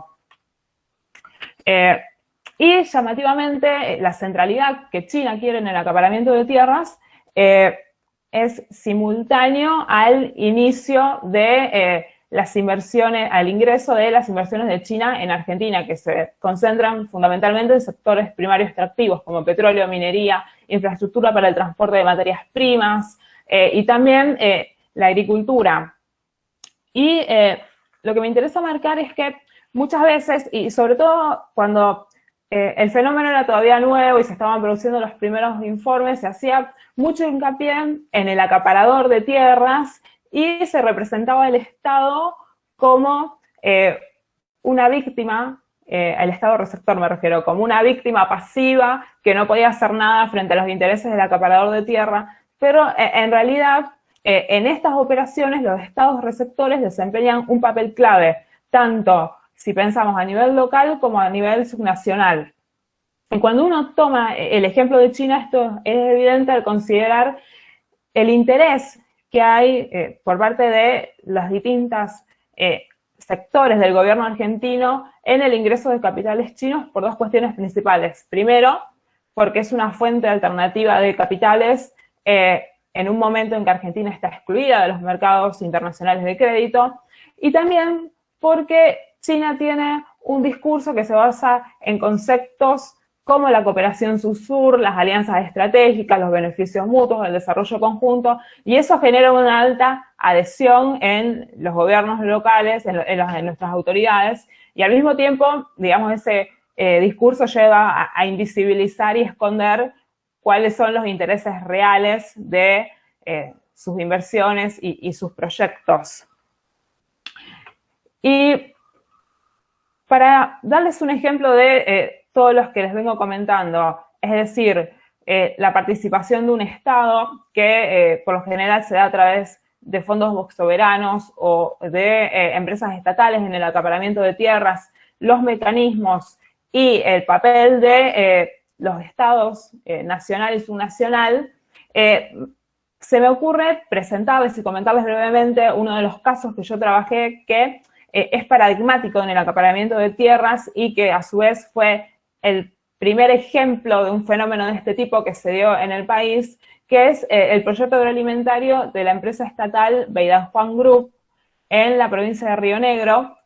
Y llamativamente, la centralidad que China quiere en el acaparamiento de tierras es simultáneo al inicio de las inversiones, al ingreso de las inversiones de China en Argentina, que se concentran fundamentalmente en sectores primarios extractivos, como petróleo, minería, infraestructura para el transporte de materias primas, y también la agricultura. Y lo que me interesa marcar es que muchas veces, y sobre todo cuando el fenómeno era todavía nuevo y se estaban produciendo los primeros informes, se hacía mucho hincapié en el acaparador de tierras y se representaba el Estado como una víctima, el Estado receptor me refiero, como una víctima pasiva que no podía hacer nada frente a los intereses del acaparador de tierra, pero en realidad en estas operaciones los Estados receptores desempeñan un papel clave, tanto si pensamos a nivel local como a nivel subnacional. Y cuando uno toma el ejemplo de China, esto es evidente al considerar el interés que hay por parte de los distintos sectores del gobierno argentino en el ingreso de capitales chinos por dos cuestiones principales. Primero, porque es una fuente alternativa de capitales en un momento en que Argentina está excluida de los mercados internacionales de crédito, y también porque China tiene un discurso que se basa en conceptos como la cooperación sur-sur, las alianzas estratégicas, los beneficios mutuos, el desarrollo conjunto, y eso genera una alta adhesión en los gobiernos locales, en nuestras autoridades, y al mismo tiempo, digamos, ese discurso lleva a invisibilizar y esconder cuáles son los intereses reales de sus inversiones y sus proyectos. Y para darles un ejemplo de todos los que les vengo comentando, es decir, la participación de un Estado que por lo general se da a través de fondos soberanos o de empresas estatales en el acaparamiento de tierras, los mecanismos y el papel de los Estados nacional y subnacional, se me ocurre presentarles y comentarles brevemente uno de los casos que yo trabajé que es paradigmático en el acaparamiento de tierras y que a su vez fue el primer ejemplo de un fenómeno de este tipo que se dio en el país, que es el proyecto agroalimentario de la empresa estatal Beidá Juan Group en la provincia de Río Negro,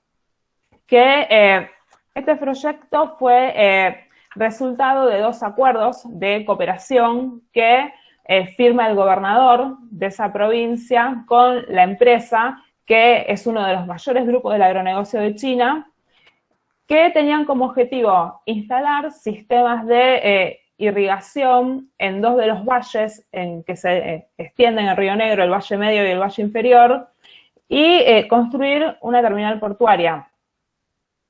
que este proyecto fue resultado de 2 acuerdos de cooperación que firma el gobernador de esa provincia con la empresa, que es uno de los mayores grupos del agronegocio de China, que tenían como objetivo instalar sistemas de irrigación en 2 de los valles en que se extienden el Río Negro, el Valle Medio y el Valle Inferior, y construir una terminal portuaria.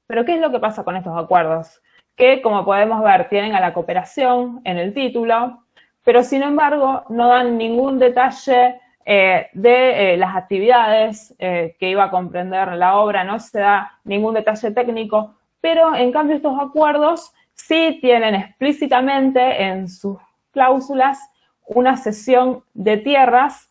Pero ¿qué es lo que pasa con estos acuerdos? Que, como podemos ver, tienen a la cooperación en el título, pero sin embargo no dan ningún detalle de las actividades que iba a comprender la obra, no se da ningún detalle técnico, pero en cambio estos acuerdos sí tienen explícitamente en sus cláusulas una cesión de tierras,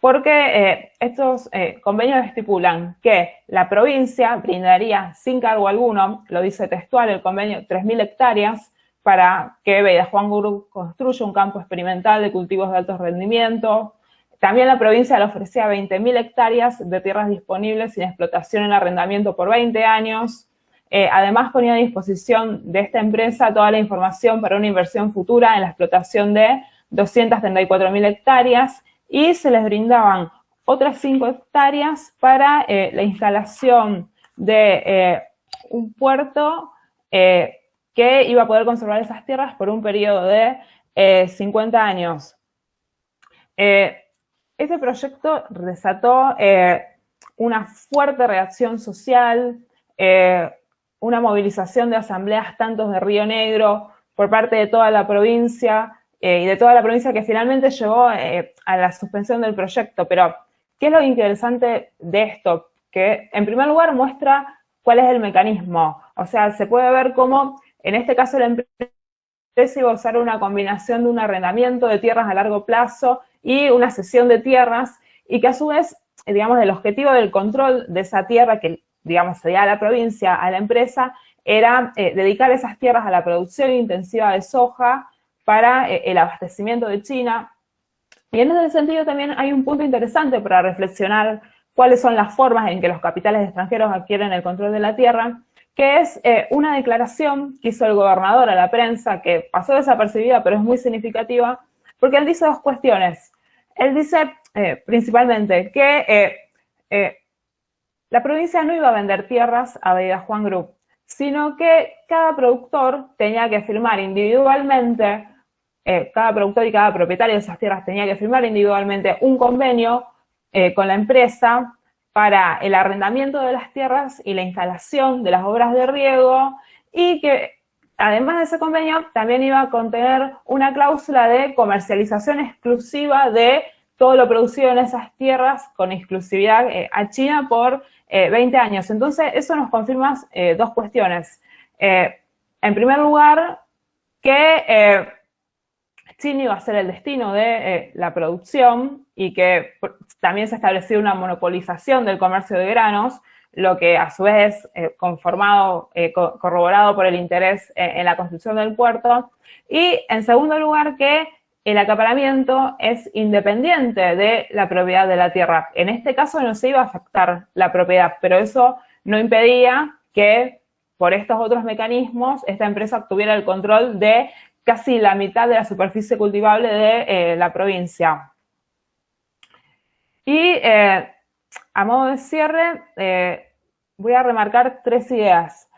porque estos convenios estipulan que la provincia brindaría sin cargo alguno, lo dice textual el convenio, 3.000 hectáreas para que Beidá Juan Group construya un campo experimental de cultivos de alto rendimiento. También la provincia le ofrecía 20.000 hectáreas de tierras disponibles sin explotación en arrendamiento por 20 años. Además ponía a disposición de esta empresa toda la información para una inversión futura en la explotación de 234.000 hectáreas y se les brindaban otras 5 hectáreas para la instalación de un puerto que iba a poder conservar esas tierras por un periodo de 50 años. Este proyecto desató una fuerte reacción social, una movilización de asambleas tanto de Río Negro por parte de toda la provincia y de toda la provincia que finalmente llevó a la suspensión del proyecto. Pero, ¿qué es lo interesante de esto? Que, en primer lugar, muestra cuál es el mecanismo. O sea, se puede ver cómo, en este caso, la empresa iba a usar una combinación de un arrendamiento de tierras a largo plazo y una cesión de tierras, y que a su vez, digamos, el objetivo del control de esa tierra que, digamos, se da a la provincia, a la empresa, era dedicar esas tierras a la producción intensiva de soja para el abastecimiento de China. Y en ese sentido también hay un punto interesante para reflexionar cuáles son las formas en que los capitales extranjeros adquieren el control de la tierra, que es una declaración que hizo el gobernador a la prensa, que pasó desapercibida, pero es muy significativa, porque él dice 2 cuestiones. Él dice principalmente que la provincia no iba a vender tierras a Beidá Juan Group, sino que cada productor tenía que firmar individualmente, cada productor y cada propietario de esas tierras tenía que firmar individualmente un convenio con la empresa para el arrendamiento de las tierras y la instalación de las obras de riego, y que además de ese convenio también iba a contener una cláusula de comercialización exclusiva de todo lo producido en esas tierras con exclusividad a China por 20 años. Entonces, eso nos confirma 2 cuestiones. En primer lugar, que China iba a ser el destino de la producción y que también se estableció una monopolización del comercio de granos, lo que a su vez es corroborado por el interés en la construcción del puerto. Y en segundo lugar, que el acaparamiento es independiente de la propiedad de la tierra. En este caso no se iba a afectar la propiedad, pero eso no impedía que por estos otros mecanismos esta empresa obtuviera el control de casi la mitad de la superficie cultivable de la provincia. Y a modo de cierre, voy a remarcar 3 ideas.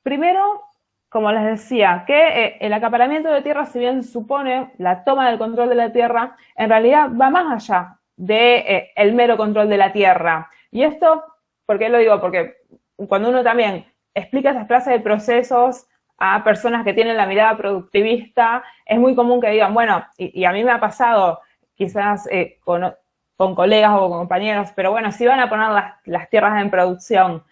Primero, como les decía, que el acaparamiento de tierra, si bien supone la toma del control de la tierra, en realidad va más allá de el mero control de la tierra. Y esto, ¿por qué lo digo? Porque cuando uno también explica esas clases de procesos a personas que tienen la mirada productivista, es muy común que digan, bueno, y a mí me ha pasado quizás con colegas o con compañeros, pero bueno, si van a poner las tierras en producción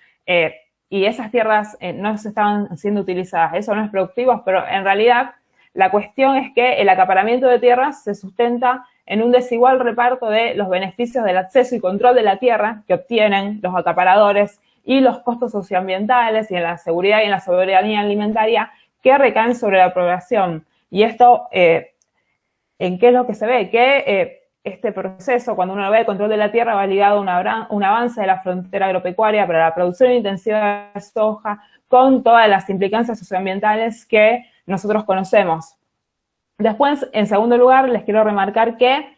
y esas tierras no se estaban siendo utilizadas, eso no es productivo, pero en realidad la cuestión es que el acaparamiento de tierras se sustenta en un desigual reparto de los beneficios del acceso y control de la tierra que obtienen los acaparadores y los costos socioambientales y en la seguridad y en la soberanía alimentaria que recaen sobre la población. Y esto, ¿en qué es lo que se ve? Que este proceso, cuando uno ve el control de la tierra, va ligado a un avance de la frontera agropecuaria para la producción intensiva de soja, con todas las implicancias socioambientales que nosotros conocemos. Después, en segundo lugar, les quiero remarcar que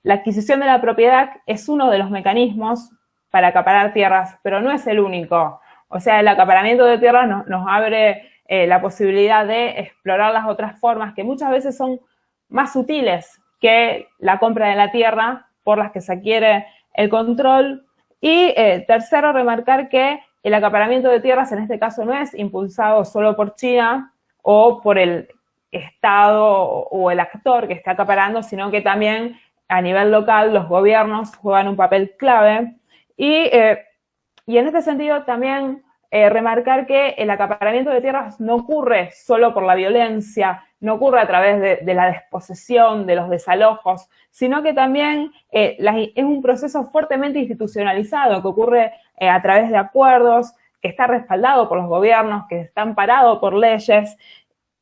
la adquisición de la propiedad es uno de los mecanismos para acaparar tierras, pero no es el único. O sea, el acaparamiento de tierras nos abre la posibilidad de explorar las otras formas que muchas veces son más sutiles que la compra de la tierra, por las que se adquiere el control. Y tercero, remarcar que el acaparamiento de tierras en este caso no es impulsado solo por China o por el Estado o el actor que está acaparando, sino que también a nivel local los gobiernos juegan un papel clave. Y en este sentido también remarcar que el acaparamiento de tierras no ocurre solo por la violencia, no ocurre a través de la desposesión, de los desalojos, sino que también es un proceso fuertemente institucionalizado que ocurre a través de acuerdos, que está respaldado por los gobiernos, que está amparado por leyes,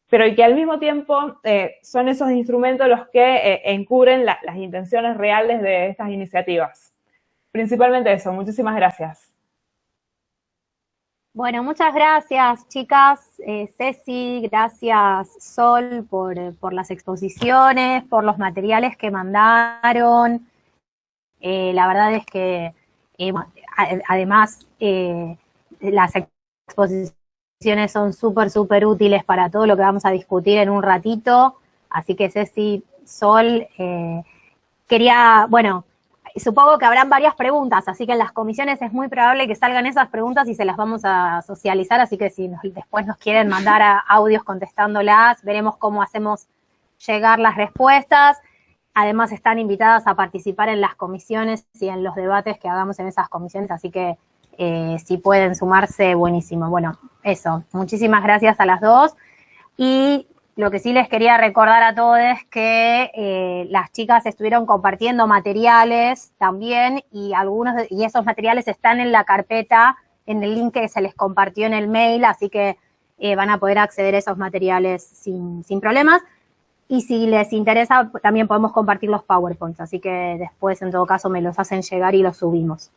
pero que al mismo tiempo son esos instrumentos los que encubren las intenciones reales de estas iniciativas. Principalmente eso. Muchísimas gracias. Bueno, muchas gracias, chicas. Ceci, gracias, Sol, por las exposiciones, por los materiales que mandaron. La verdad es que, además, las exposiciones son súper útiles para todo lo que vamos a discutir en un ratito. Así que, Ceci, Sol, supongo que habrán varias preguntas, así que en las comisiones es muy probable que salgan esas preguntas y se las vamos a socializar, así que si después nos quieren mandar audios contestándolas, veremos cómo hacemos llegar las respuestas. Además están invitadas a participar en las comisiones y en los debates que hagamos en esas comisiones, así que si pueden sumarse, buenísimo. Bueno, eso, muchísimas gracias a las dos. Y lo que sí les quería recordar a todos es que las chicas estuvieron compartiendo materiales también y esos materiales están en la carpeta, en el link que se les compartió en el mail, así que van a poder acceder a esos materiales sin problemas. Y si les interesa, también podemos compartir los PowerPoints, así que después, en todo caso, me los hacen llegar y los subimos.